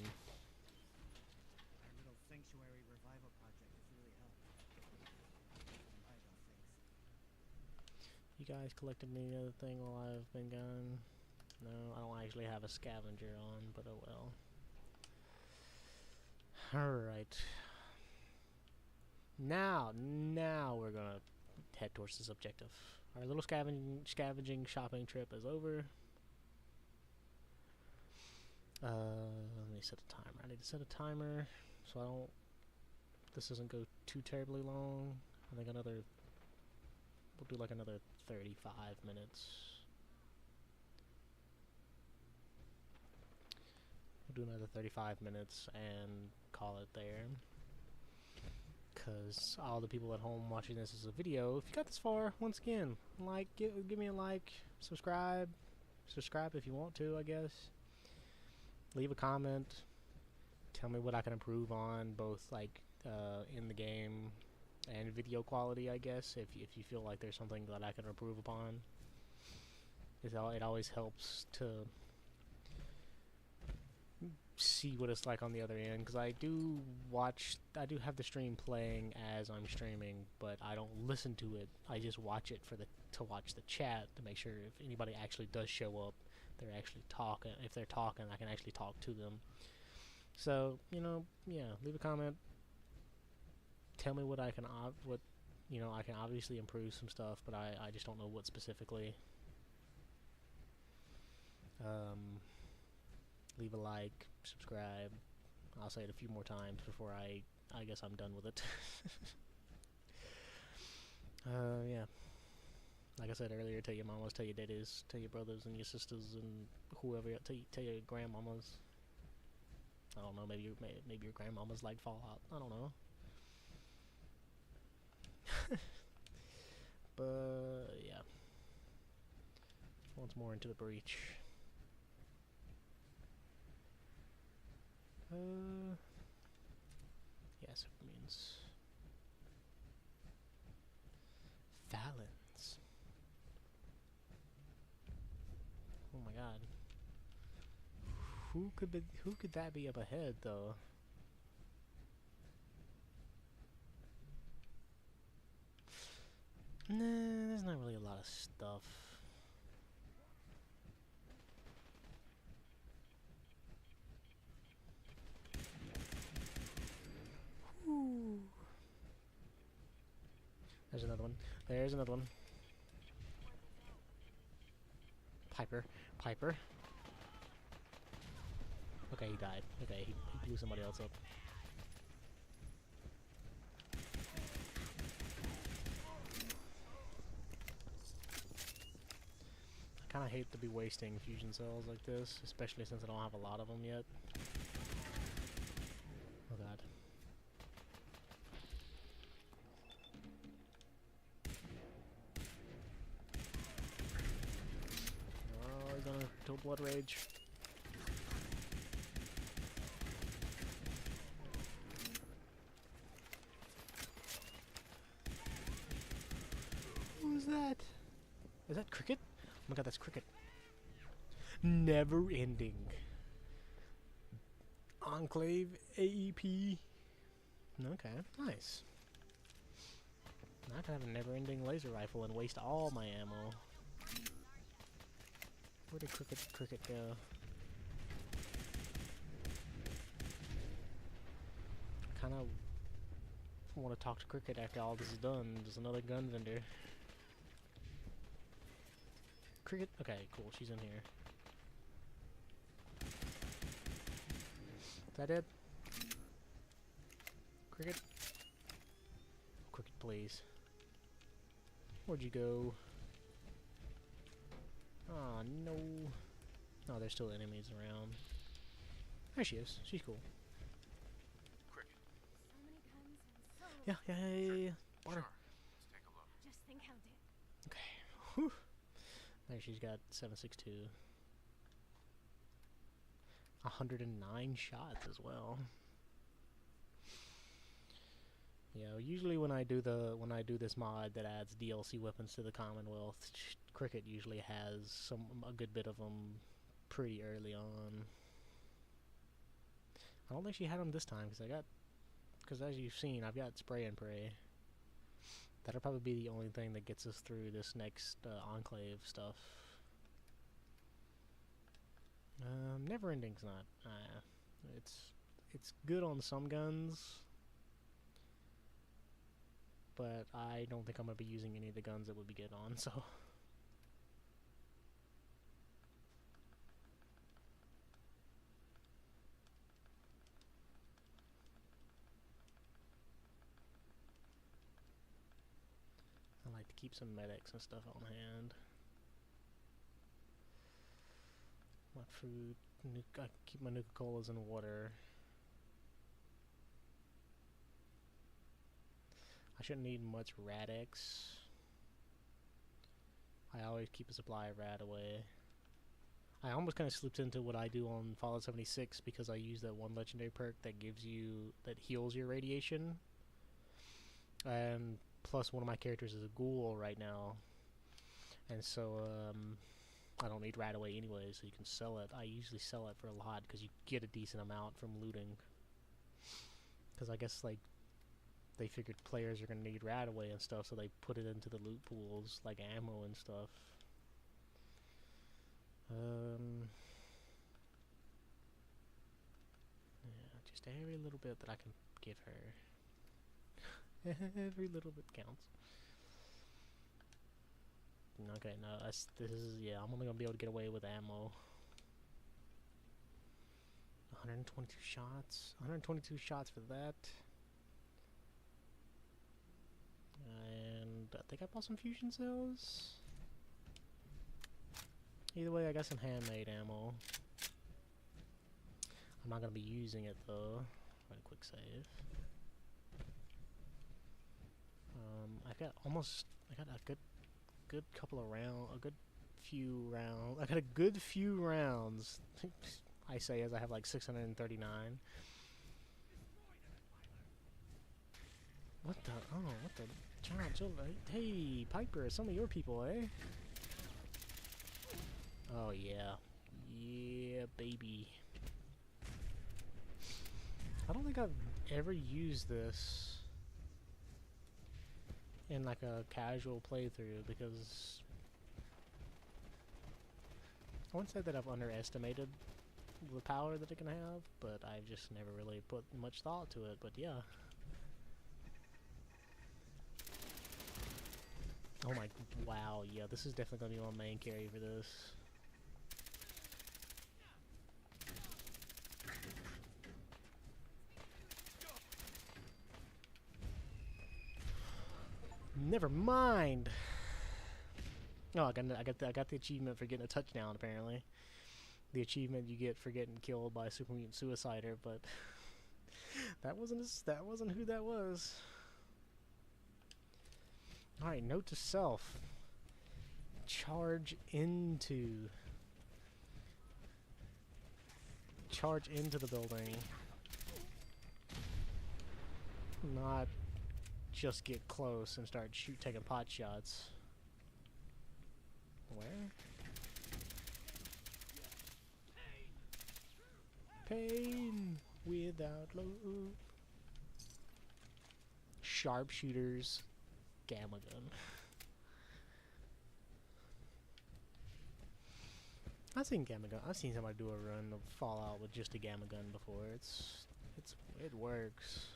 little sanctuary revival project has really helped. Revival things. You guys collected any other thing while I've been gone? No, I don't actually have a scavenger on, but oh well. Alright. Now we're gonna head towards this objective. Our little scavenging shopping trip is over. Let me set a timer. I need to set a timer so this doesn't go too terribly long. I think we'll do like another 35 minutes. We'll do another 35 minutes and call it there. Because all the people at home watching this as a video, if you got this far, once again, give me a like, subscribe if you want to, I guess. Leave a comment. Tell me what I can improve on, both like in the game and video quality, I guess. If you feel like there's something that I can improve upon, it always helps to see what it's like on the other end. Because I do have the stream playing as I'm streaming, but I don't listen to it. I just watch it to watch the chat to make sure if anybody actually does show up, they're actually talking. If they're talking, I can actually talk to them. So, yeah, leave a comment. Tell me what You know, I can obviously improve some stuff, but I just don't know what specifically. Leave a like, subscribe. I'll say it a few more times before I guess I'm done with it. Yeah. Like I said earlier, tell your mamas, tell your daddies, tell your brothers and your sisters and whoever. Tell your grandmamas. I don't know. Maybe your grandmamas like Fallout. I don't know. But yeah. Once more into the breach. Yes, it means Fallons. Oh my god. Who could that be up ahead though? Nah, there's not really a lot of stuff. Whew. There's another one. There's another one. Piper. Piper. Okay, he died. Okay, he blew somebody else up. I kind of hate to be wasting fusion cells like this, especially since I don't have a lot of them yet. Oh god. Oh, he's gonna do blood rage. Who's that? Is that Cricket? Oh my god, that's Cricket. Never ending. Enclave AEP. Okay, nice. Now I can have a never-ending laser rifle and waste all my ammo. Where did Cricket go? I kind of want to talk to Cricket after all this is done. There's another gun vendor. Cricket? Okay, cool. She's in here. Is that it? Cricket? Cricket, please. Where'd you go? Aw, no. Oh, there's still enemies around. There she is. She's cool. Cricket. So many guns and so Yeah. Water. Sure. Let's take a look. just think how did. Okay. Whew. There she's got 7.62. 109 shots as well. You know, usually when I do this mod that adds DLC weapons to the Commonwealth, Cricket usually has a good bit of them pretty early on. I don't think she had them this time because as you've seen, I've got spray and pray. That'll probably be the only thing that gets us through this next enclave stuff. Never ending's not. It's good on some guns, but I don't think I'm gonna be using any of the guns that would be good on. So. I like to keep some medics and stuff on hand. My food, I keep my Nuka-Colas in water. I shouldn't need much Rad-X. I always keep a supply of Rad away. I almost kind of slipped into what I do on Fallout 76 because I use that one legendary perk that heals your radiation. And plus one of my characters is a ghoul right now. And so, I don't need Radaway anyway, so you can sell it. I usually sell it for a lot because you get a decent amount from looting. Because I guess, like, they figured players are going to need Radaway and stuff, so they put it into the loot pools, like ammo and stuff. Yeah, just every little bit that I can give her. Every little bit counts. Okay, no, this is, yeah, I'm only gonna be able to get away with ammo. 122 shots. 122 shots for that. And I think I bought some fusion cells. Either way, I got some handmade ammo. I'm not gonna be using it though. Right, quick save. I got a good couple of rounds, a good few rounds. I got a good few rounds. I say as I have like 639. What the? Oh, what the? John, hey, Piper, some of your people, eh? Oh yeah, yeah, baby. I don't think I've ever used this in like a casual playthrough because I wouldn't say that I've underestimated the power that it can have, but I've just never really put much thought to it. But yeah. Oh my, wow, yeah, this is definitely gonna be my main carry for this. Never mind. Oh, I got the achievement for getting a touchdown. Apparently, the achievement you get for getting killed by a super mutant suicider. But that wasn't who that was. All right, note to self: charge into the building, not just get close and start taking pot shots. Where? Pain without love. Sharpshooters, gamma gun. I've seen gamma gun. I've seen somebody do a run of Fallout with just a gamma gun before. It works.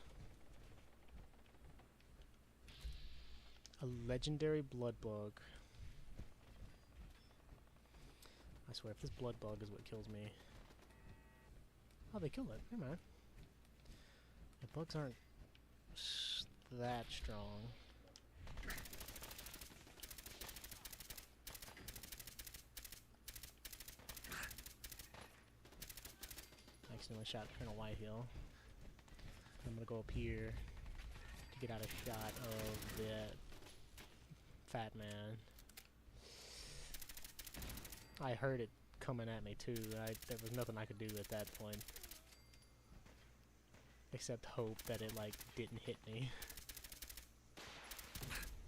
A legendary blood bug. I swear, if this blood bug is what kills me. Oh, they killed it. Never mind. The bugs aren't that strong. Accidentally shot Colonel Whitehill. I'm gonna go up here to get out a shot of that fat man. I heard it coming at me too. There was nothing I could do at that point. Except hope that it, like, didn't hit me.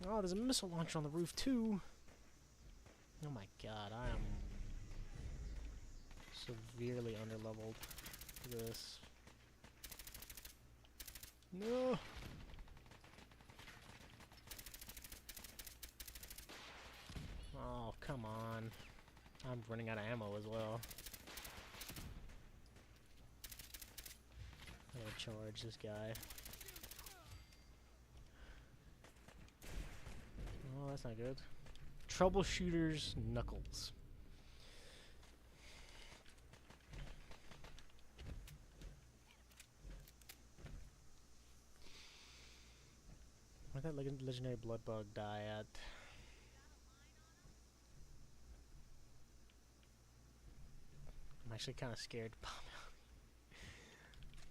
Oh, there's a missile launcher on the roof too! Oh my god, I am severely underleveled for this. No! Oh, come on. I'm running out of ammo as well. I'm gonna charge this guy. Oh, that's not good. Troubleshooter's Knuckles. Where'd that legendary blood bug die at? I'm actually kind of scared to pop out.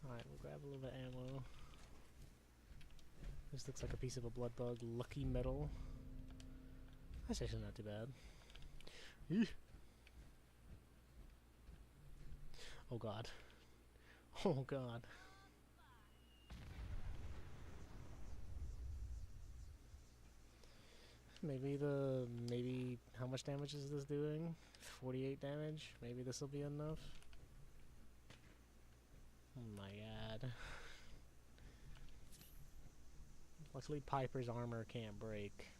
Alright, we'll grab a little bit of ammo. This looks like a piece of a blood bug. Lucky metal. That's actually not too bad. Eeh. Oh god. Oh god. Maybe how much damage is this doing? 48 damage? Maybe this will be enough? Oh my god. Luckily Piper's armor can't break.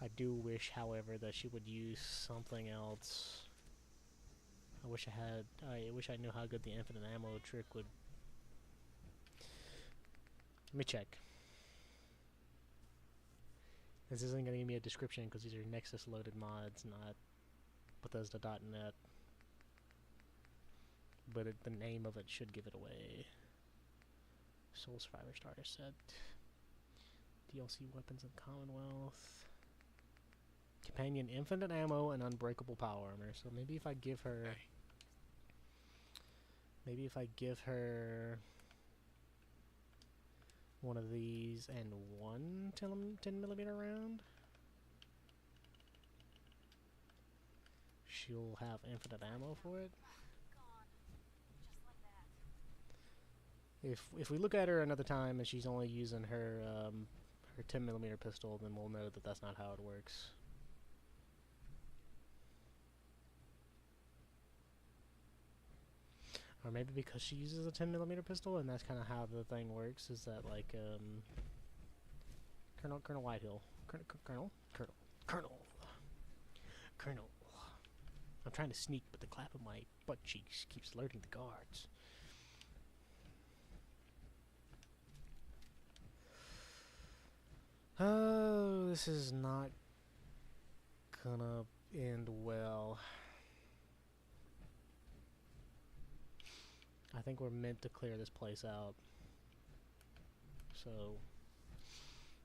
I do wish, however, that she would use something else. I wish I knew how good the infinite ammo trick would... Let me check. This isn't going to give me a description because these are Nexus loaded mods, not Bethesda.net. But the name of it should give it away. Soul Survivor Starter Set. DLC Weapons and Commonwealth. Companion Infinite Ammo and Unbreakable Power Armor. So maybe if I give her... Maybe if I give her... one of these and one 10mm round, she'll have infinite ammo for it. Gone. Just like that. If we look at her another time and she's only using her her 10mm pistol, then we'll know that that's not how it works. Or maybe because she uses a 10mm pistol, and that's kind of how the thing works. Is that like Colonel Whitehill, Colonel. I'm trying to sneak, but the clap of my butt cheeks keeps alerting the guards. Oh, this is not gonna end well. I think we're meant to clear this place out. So,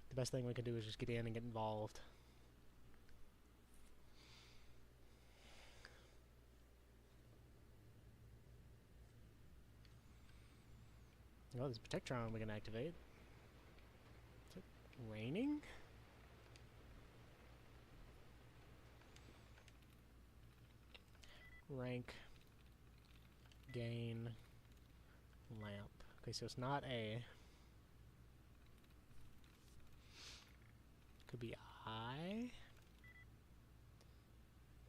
the best thing we can do is just get in and get involved. Oh, there's a Protectron we can activate. Is it raining? Rank. Gain. Lamp. Okay, so it's not A. Could be I.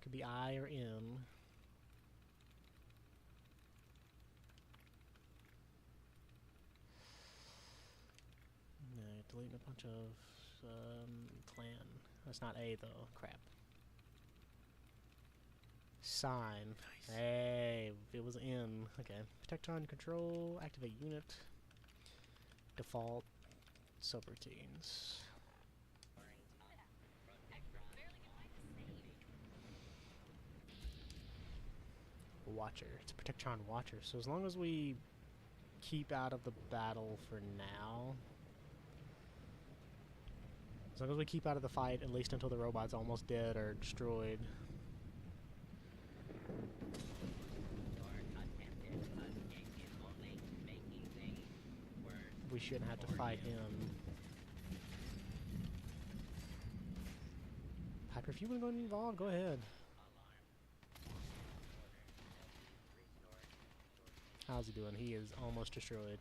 Could be I or N. No, deleting a bunch of clan. That's not A though. Crap. Sign. Nice. Hey, it was N. Okay. Protectron control. Activate unit. Default. Subroutines. Watcher. It's a Protectron Watcher. So as long as we keep out of the battle for now. As long as we keep out of the fight, at least until the robot's almost dead or destroyed. We shouldn't have to fight him. Piper, if you want to go involved, go ahead. How's he doing? He is almost destroyed.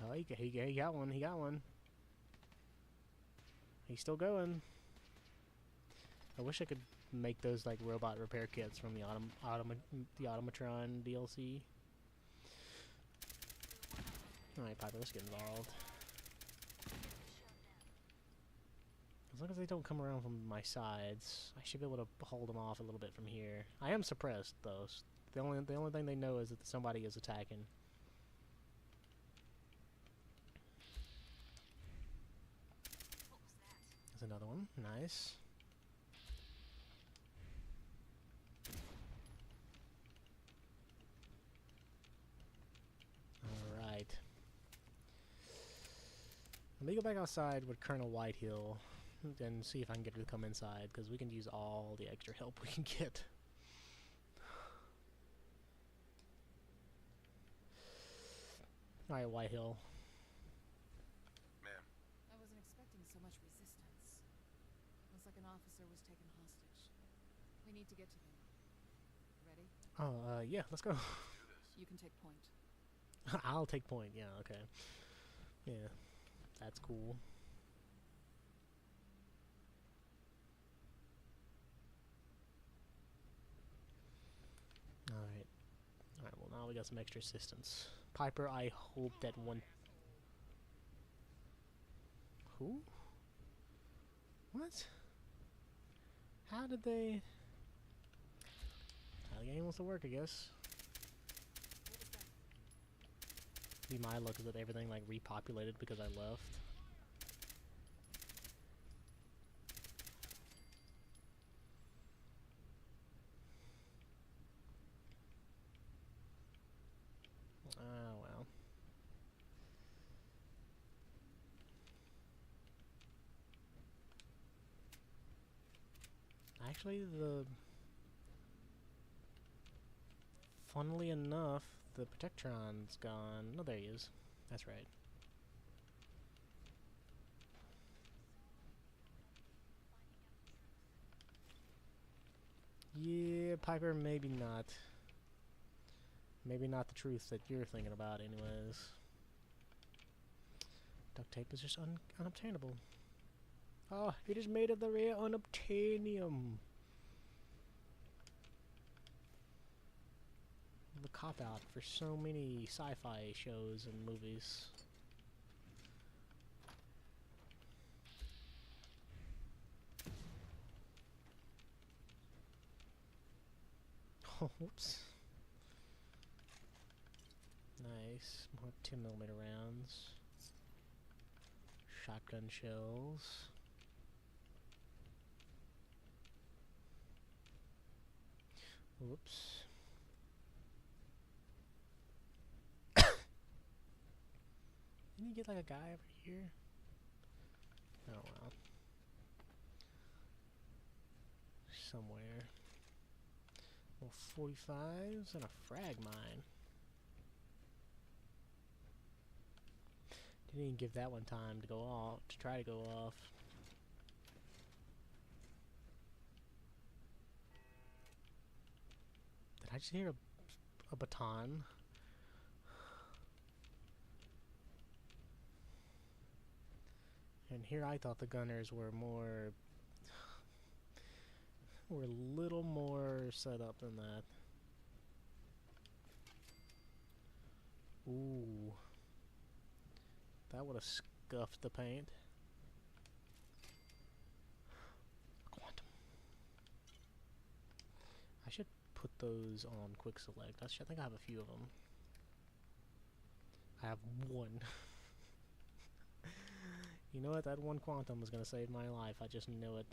Oh, he got one. He got one. He's still going. I wish I could make those like robot repair kits from the Automatron DLC. Alright, Piper, let's get involved. As long as they don't come around from my sides, I should be able to hold them off a little bit from here. I am suppressed though. So the only thing they know is that somebody is attacking. There's another one. Nice. Alright. Let me go back outside with Colonel Whitehill and see if I can get her to come inside, because we can use all the extra help we can get. Alright, Whitehill. Ma'am. I wasn't expecting so much resistance. Looks like an officer was taken hostage. We need to get to him. Ready? Oh, yeah, let's go. Do this. You can take point. I'll take point, yeah, okay. Yeah, that's cool. Alright. Alright, well now we got some extra assistance. Piper, I hope that one... Who? What? How did they... How the game wants to work, I guess. be my luck that everything like repopulated because I left. Oh well. Actually, funnily enough, the Protectron's gone. No, there he is. That's right. Yeah, Piper, maybe not. Maybe not the truth that you're thinking about, anyways. Duct tape is just unobtainable. Oh, it is made of the rare unobtainium. The cop-out for so many sci-fi shows and movies. Oh, whoops. Nice. More 10mm rounds. Shotgun shells. Whoops. Didn't you get like a guy over here? Oh well. Somewhere. More 45s and a frag mine. Didn't even give that one time to go off, to try to go off. Did I just hear a baton? And here I thought the gunners were a little more set up than that. Ooh. That would have scuffed the paint. Quantum. I should put those on quick select. I think I have a few of them. I have one. You know what? That one quantum is going to save my life. I just know it.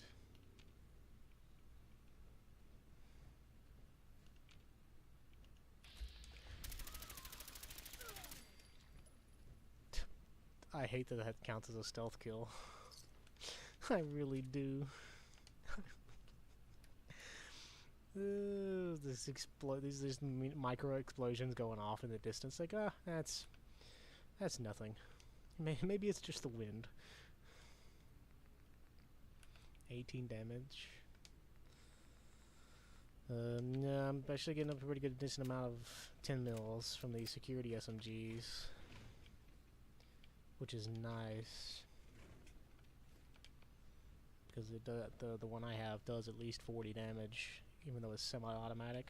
I hate that that counts as a stealth kill. I really do. These micro explosions going off in the distance. Like, that's nothing. Maybe it's just the wind. 18 damage. Yeah, I'm actually getting a pretty good decent amount of 10 mils from these security SMGs, which is nice because the one I have does at least 40 damage, even though it's semi-automatic.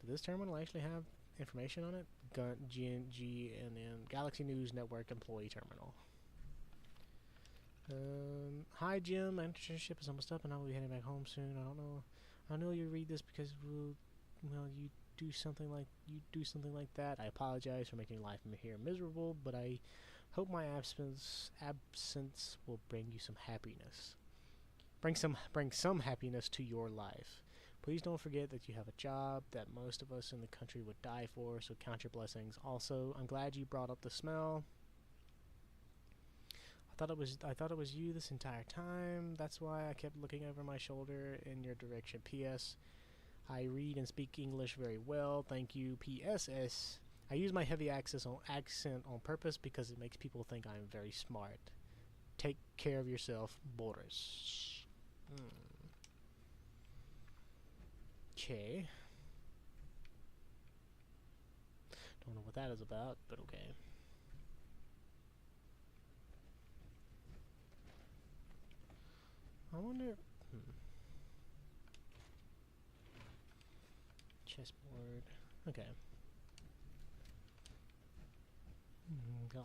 Did this terminal actually have information on it? GNN Galaxy News Network Employee Terminal. Hi Jim, my internship is almost up and I will be heading back home soon. I know you read this because you do something like that. I apologize for making life here miserable, but I hope my absence will bring you some happiness. Bring some happiness to your life. Please don't forget that you have a job that most of us in the country would die for, so count your blessings. Also, I'm glad you brought up the smell. I thought it was you this entire time. That's why I kept looking over my shoulder in your direction. P.S. I read and speak English very well. Thank you. P.S.S. I use my heavy accent on purpose because it makes people think I'm very smart. Take care of yourself, Boris. Okay. Don't know what that is about, but okay. I wonder... Chessboard. Okay.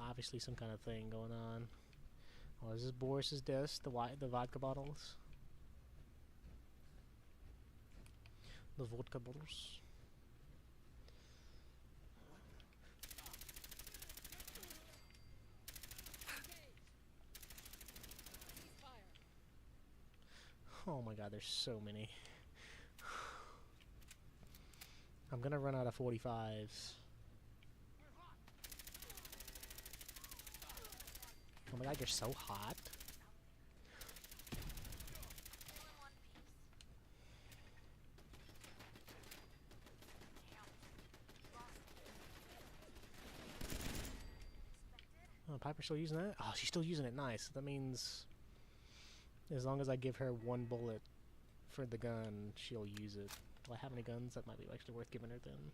Obviously some kind of thing going on. Oh, is this Boris's desk? The vodka bottles? The vodka bottles? Oh my god, there's so many. I'm gonna run out of 45s. Oh my god, you're so hot. All in one piece. Damn. Lost it. Expected? Oh, Piper's still using that? Oh, she's still using it. Nice. That means as long as I give her one bullet for the gun, she'll use it. Do I have any guns that might be actually worth giving her then?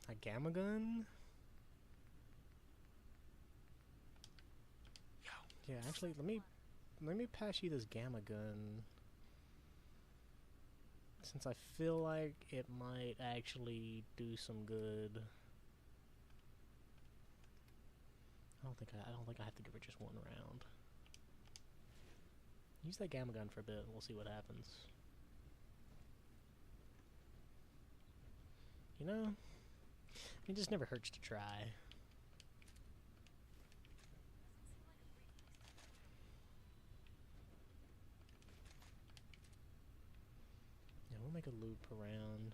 A gamma gun? Yeah, actually, let me pass you this gamma gun, since I feel like it might actually do some good. I don't think I have to give her just one round. Use that gamma gun for a bit, and we'll see what happens. You know, it just never hurts to try. Yeah, we'll make a loop around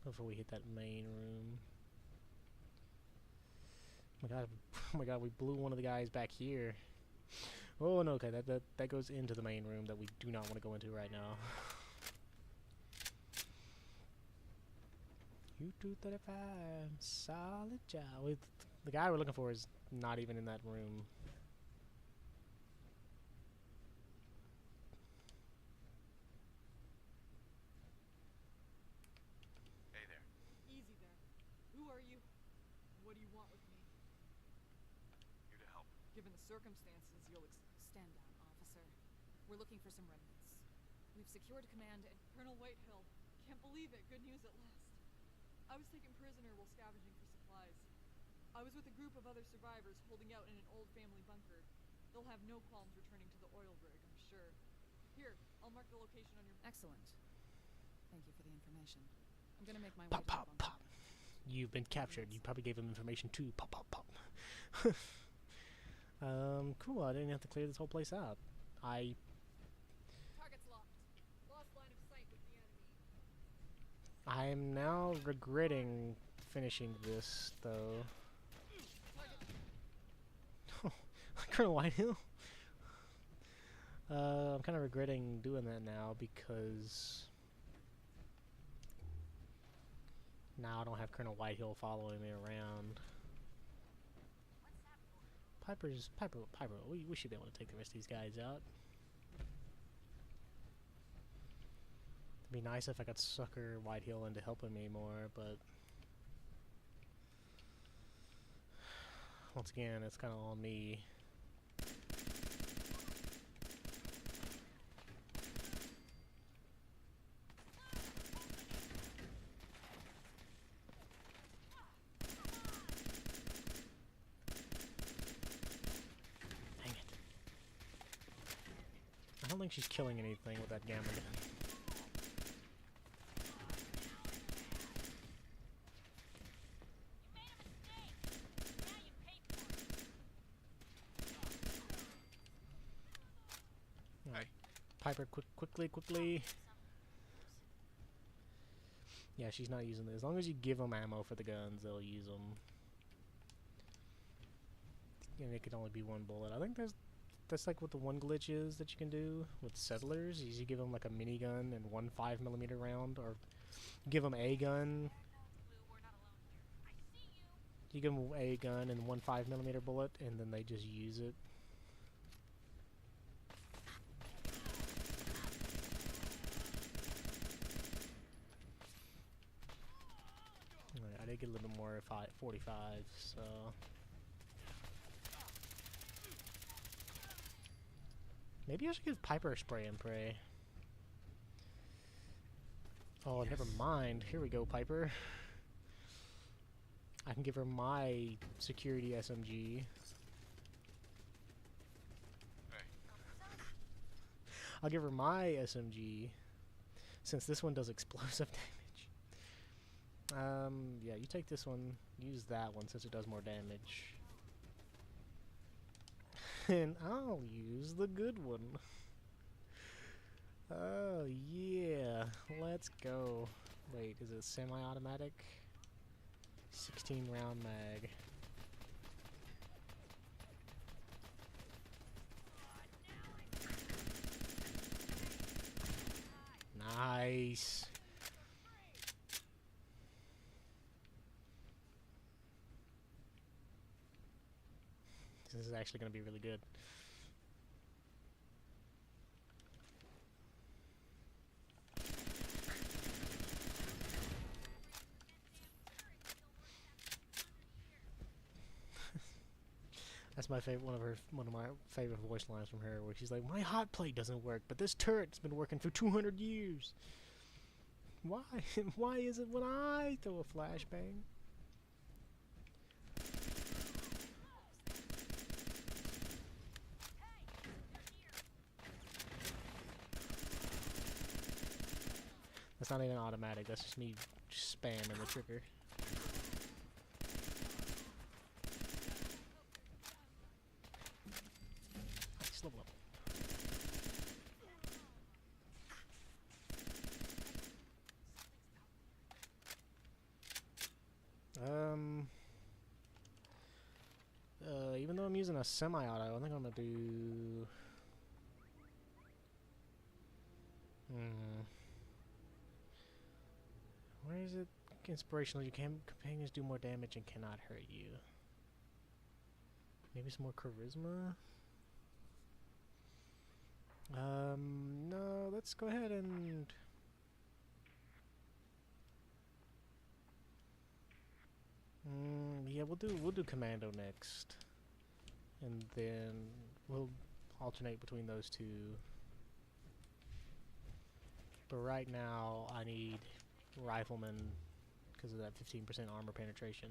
before we hit that main room. Oh my god, oh my god, we blew one of the guys back here. Oh no, okay, that goes into the main room that we do not want to go into right now. U-235, solid job. The guy we're looking for is not even in that room. Hey there. Easy there. Who are you? What do you want with me? Here to help. Given the circumstances, you'll stand down, officer. We're looking for some remnants. We've secured command at Colonel Whitehill. Can't believe it. Good news at last. I was taken prisoner while scavenging for supplies. I was with a group of other survivors holding out in an old family bunker. They'll have no qualms returning to the oil rig, I'm sure. Here, I'll mark the location on your... Excellent. Thank you for the information. I'm gonna make my way Pop, to the pop, bunker. pop. You've been captured. You probably gave him information too. Pop, pop, pop. Cool. I didn't have to clear this whole place out. Target's locked. Lost line of sight with the enemy. I am now regretting finishing this, though. Colonel Whitehill? I'm kind of regretting doing that now because now I don't have Colonel Whitehill following me around. Piper, we should be able to take the rest of these guys out. It'd be nice if I could sucker Whitehill into helping me more, but once again, it's kind of on me. Dang it. I don't think she's killing anything with that gamma gun. Alright, Piper, quickly. Yeah, she's not using it. As long as you give them ammo for the guns, they'll use them. And it could only be one bullet. I think that's like what the one glitch is that you can do with settlers. Is you give them like a minigun and one 5mm round, or give them a gun. You give them a gun and one 5mm bullet, and then they just use it. Right, I did get a little bit more 45, so. Maybe I should give Piper a spray and pray. Oh, yes. Never mind. Here we go, Piper. I can give her my security SMG. Hey. I'll give her my SMG, since this one does explosive damage. Yeah, you take this one. Use that one since it does more damage. And I'll use the good one. Oh yeah, let's go. Wait, is it semi-automatic? 16 round mag. Nice. This is actually going to be really good. That's my favorite. One of my favorite voice lines from her, where she's like, "My hot plate doesn't work, but this turret's been working for 200 years. Why? Why is it when I throw a flashbang?" That's not even automatic. That's just me spamming the trigger. Nice, level up. Even though I'm using a semi-auto, I think I'm gonna do. Where is it? Inspirational. Your companions do more damage and cannot hurt you. Maybe some more charisma. No. Let's go ahead and. Yeah, we'll do commando next, and then we'll alternate between those two. But right now, I need rifleman because of that 15% armor penetration.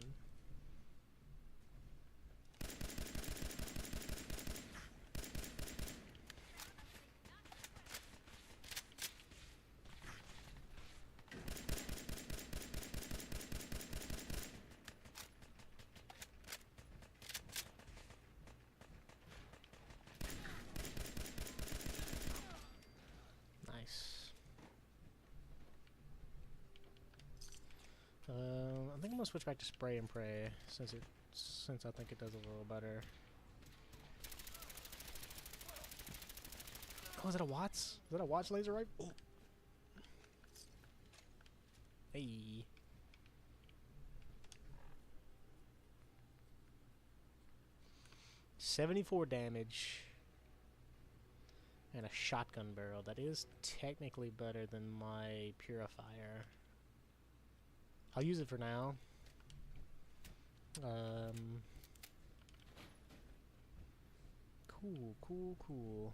I think I'm gonna switch back to spray and pray since I think it does a little better. Oh, is that a Watts? Is that a Watts laser rifle? Ooh. Hey. $74 damage and a shotgun barrel. That is technically better than my purifier. I'll use it for now. Cool.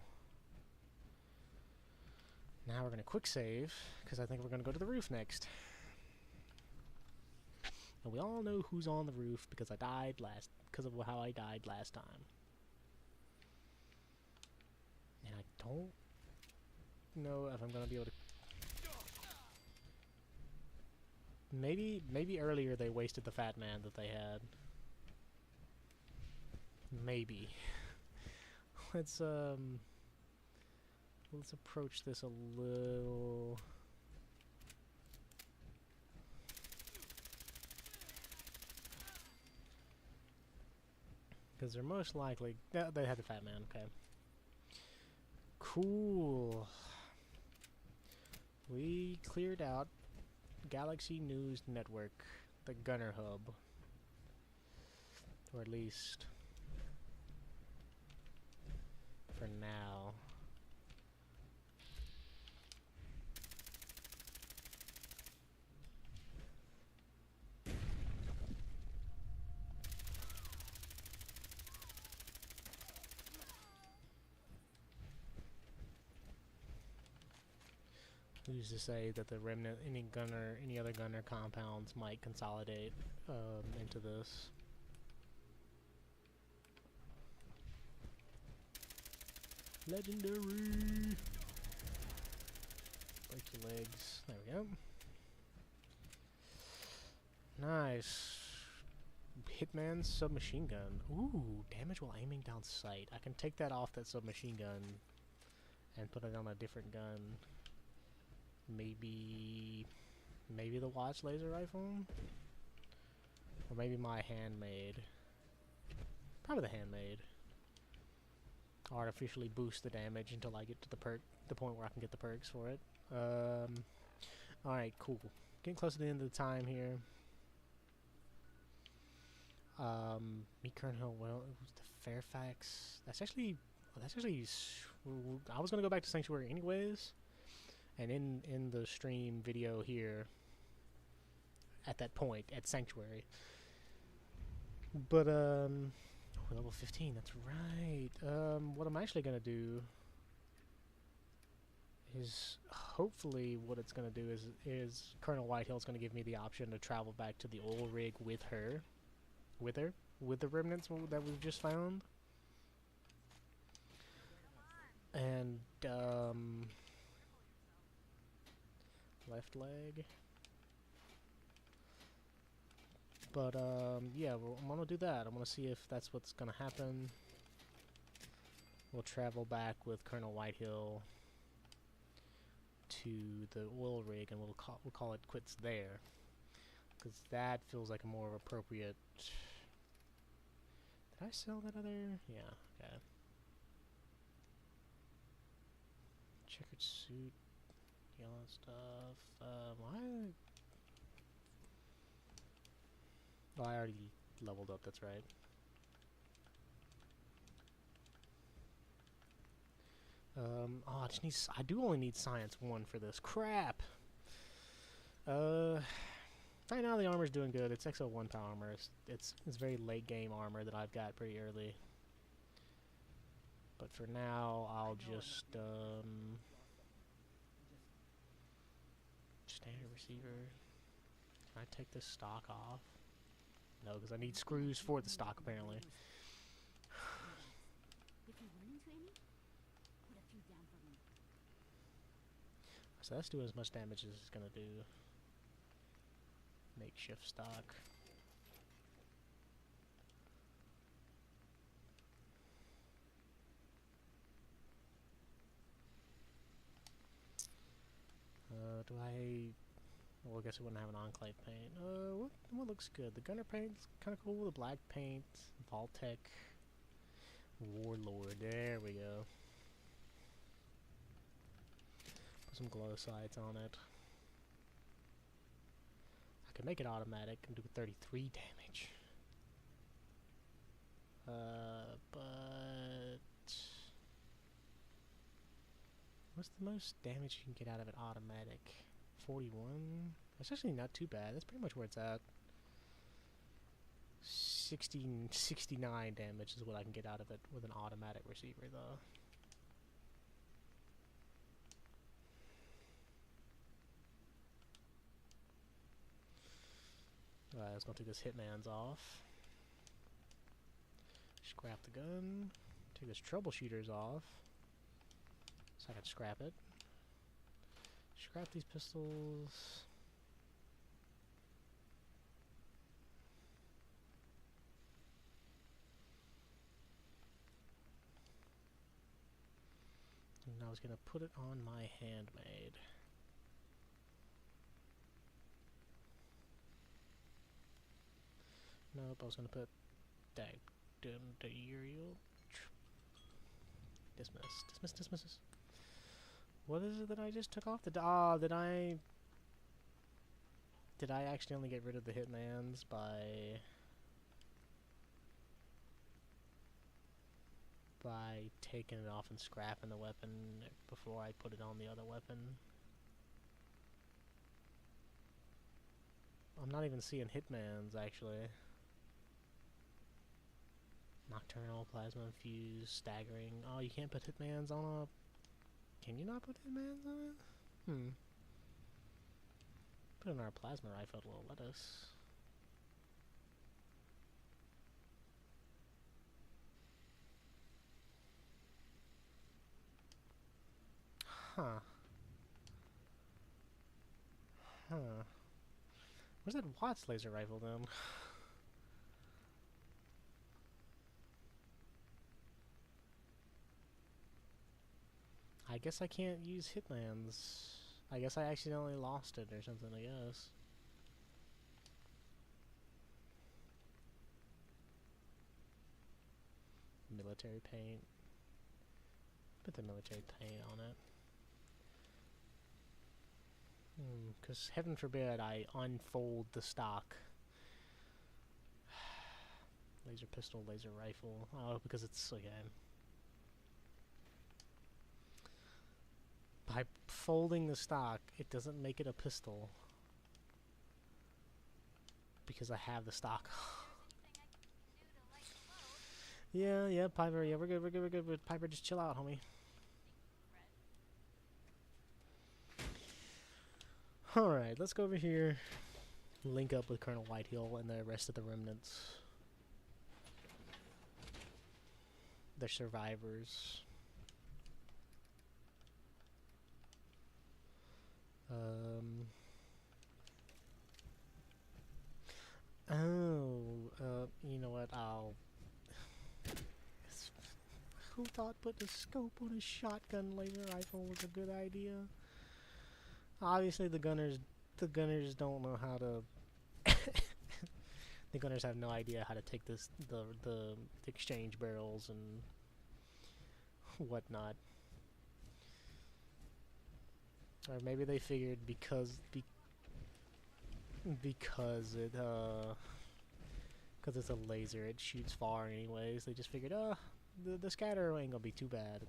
Now we're gonna quick save because I think we're gonna go to the roof next. And we all know who's on the roof because I died because of how I died last time. And I don't know if I'm gonna be able to. Maybe earlier they wasted the fat man that they had. Maybe. Let's approach this a little. Because they're most likely. Yeah, they had the fat man, okay. Cool. We cleared out Galaxy News Network, the Gunner Hub. Or at least for now. Who's to say that the remnant, any other gunner compounds might consolidate into this? Legendary! Break your legs. There we go. Nice. Hitman submachine gun. Ooh, damage while aiming down sight. I can take that off that submachine gun and put it on a different gun. Maybe the watch laser rifle? Or maybe my handmade. Probably the handmade. Artificially boost the damage until I get to the point where I can get the perks for it. Alright, cool. Getting close to the end of the time here. Meet Colonel, well, it was the Fairfax. That's actually, I was gonna go back to Sanctuary anyways, and in the stream video here, at that point at Sanctuary. But we're level 15. That's right. What I'm actually gonna do is hopefully what it's gonna do is Colonel Whitehill's gonna give me the option to travel back to the oil rig with the remnants that we've just found. And left leg. But yeah, well, I'm gonna do that. I'm gonna see if that's what's gonna happen. We'll travel back with Colonel Whitehill to the oil rig, and we'll call it quits there, because that feels like a more appropriate. Did I sell that other? Yeah. Okay. Checkered suit, yellow stuff. Why? Oh, I already leveled up. That's right. Oh, I do only need Science 1 for this. Crap! Right now the armor's doing good. It's XO1 power armor. It's very late game armor that I've got pretty early. But for now, I'll just, standard receiver. Can I take this stock off? No, because I need screws for the stock, apparently. If you run into any, put a few down for me. So that's doing as much damage as it's gonna do. Makeshift stock. Do I... Well, I guess it wouldn't have an enclave paint. What looks good? The gunner paint's kind of cool. The black paint, Vault-Tec, Warlord. There we go. Put some glow sights on it. I could make it automatic and do 33 damage. But what's the most damage you can get out of it automatic? 41? That's actually not too bad. That's pretty much where it's at. 69 damage is what I can get out of it with an automatic receiver, though. Alright, let's go take this Hitman's off. Scrap the gun. Take this Troubleshooter's off. So I can scrap it. Scrap these pistols. And I was gonna put it on my handmade. Nope, I was gonna put that the Uriel. Dismiss. What is it that I just took off? Did I accidentally get rid of the Hitmans by taking it off and scrapping the weapon before I put it on the other weapon? I'm not even seeing Hitmans, actually. Nocturnal, Plasma Infused, Staggering. Oh, you can't put Hitmans on a... Can you not put Hitmans on it? Put in our Plasma Rifle, it'll let us. Huh. Where's that Watts laser rifle, then? I guess I can't use hitlands. I guess I accidentally lost it or something, I guess. Military paint. Put the military paint on it. Because heaven forbid I unfold the stock. Laser pistol, laser rifle. Oh, because it's, okay. By folding the stock, it doesn't make it a pistol. Because I have the stock. Yeah, Piper, yeah, we're good. Piper, just chill out, homie. Alright, let's go over here. Link up with Colonel Whitehill and the rest of the remnants. They're survivors. You know what, who thought putting a scope on a shotgun laser rifle was a good idea? Obviously the gunners don't know how to... The gunners have no idea how to take the exchange barrels and whatnot. Or maybe they figured because it's a laser, it shoots far anyways. They just figured, the scatter ain't gonna be too bad.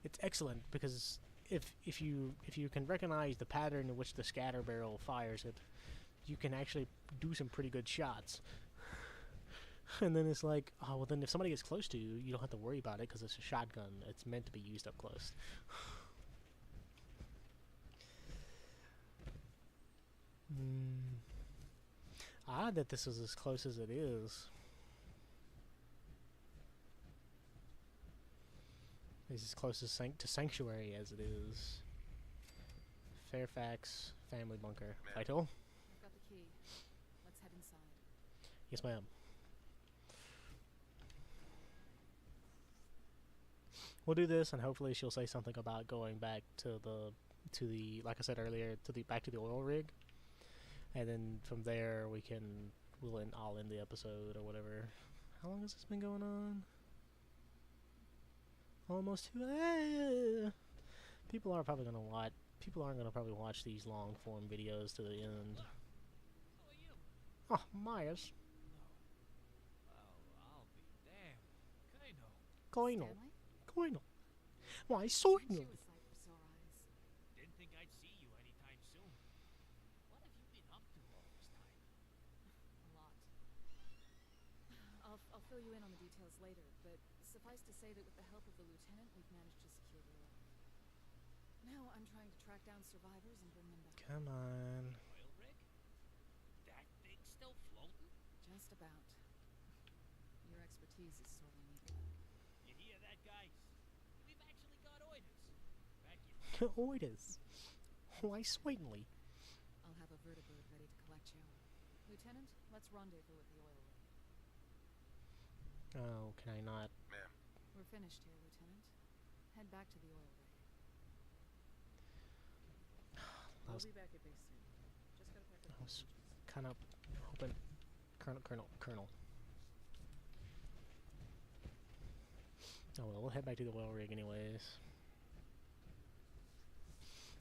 It's excellent because if you can recognize the pattern in which the scatter barrel fires it, you can actually do some pretty good shots. And then it's like, oh well, then if somebody gets close to you, you don't have to worry about it because it's a shotgun. It's meant to be used up close. Odd that this is as close as it is. It's as close to Sanctuary as it is. Fairfax family bunker. Vital? I've got the key. Let's head inside. Yes, ma'am. We'll do this, and hopefully she'll say something about going back to the like I said earlier, back to the oil rig, and then from there I'll end the episode or whatever. How long has this been going on? Almost 2. People aren't gonna probably watch these long form videos to the end. Oh, Myers. I'll be damned. Koino. Stanley? Koino. Why, certainly. She was sight for sore eyes. Didn't think I'd see you anytime soon. What have you been up to all this time? A lot. I'll fill you in on the details later, but suffice to say that with the help of the lieutenant, we've managed to secure the oil. Now I'm trying to track down survivors and bring them back. Come on. Oil rig? That thing's still floating? Just about. Your expertise is sorely needed, though. You hear that, guys? We've actually got orders. Back in. Orders. Why, certainly. I'll have a vertibird ready to collect you. Lieutenant, let's rendezvous at the oil rig. Oh, can I not? Ma'am. We're finished here, Lieutenant. Head back to the oil rig. We'll be back at base soon. Just gotta pack up I was the engines. kind of hoping... Colonel. Oh well, we'll head back to the oil rig anyways.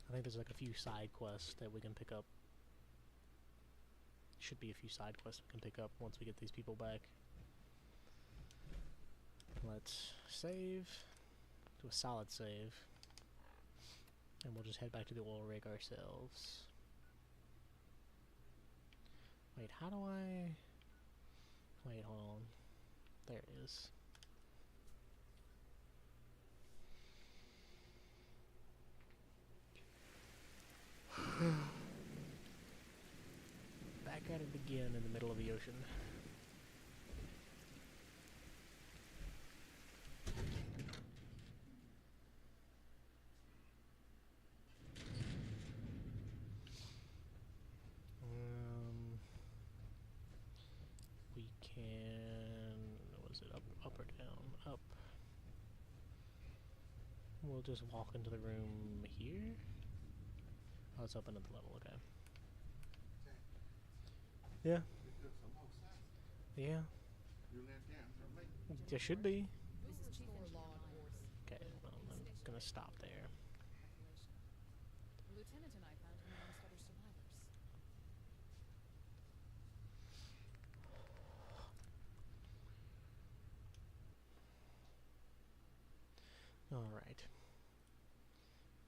I think there's like a few side quests that we can pick up. Should be a few side quests we can pick up once we get these people back. Let's save. Do a solid save. And we'll just head back to the oil rig ourselves. Wait, how do I... Wait, hold on. There it is. Back at it again in the middle of the ocean. We can... What is it? Upper we'll just walk into the room here. Oh, it's open at the level, okay. Yeah. Yeah. There should be. This is Chief Engineer Myers. Okay, well, I'm gonna stop there. Calculation. The lieutenant and I found him amongst other survivors. Alright.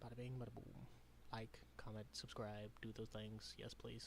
Bada bing, bada boom. Like, comment, subscribe, do those things. Yes, please.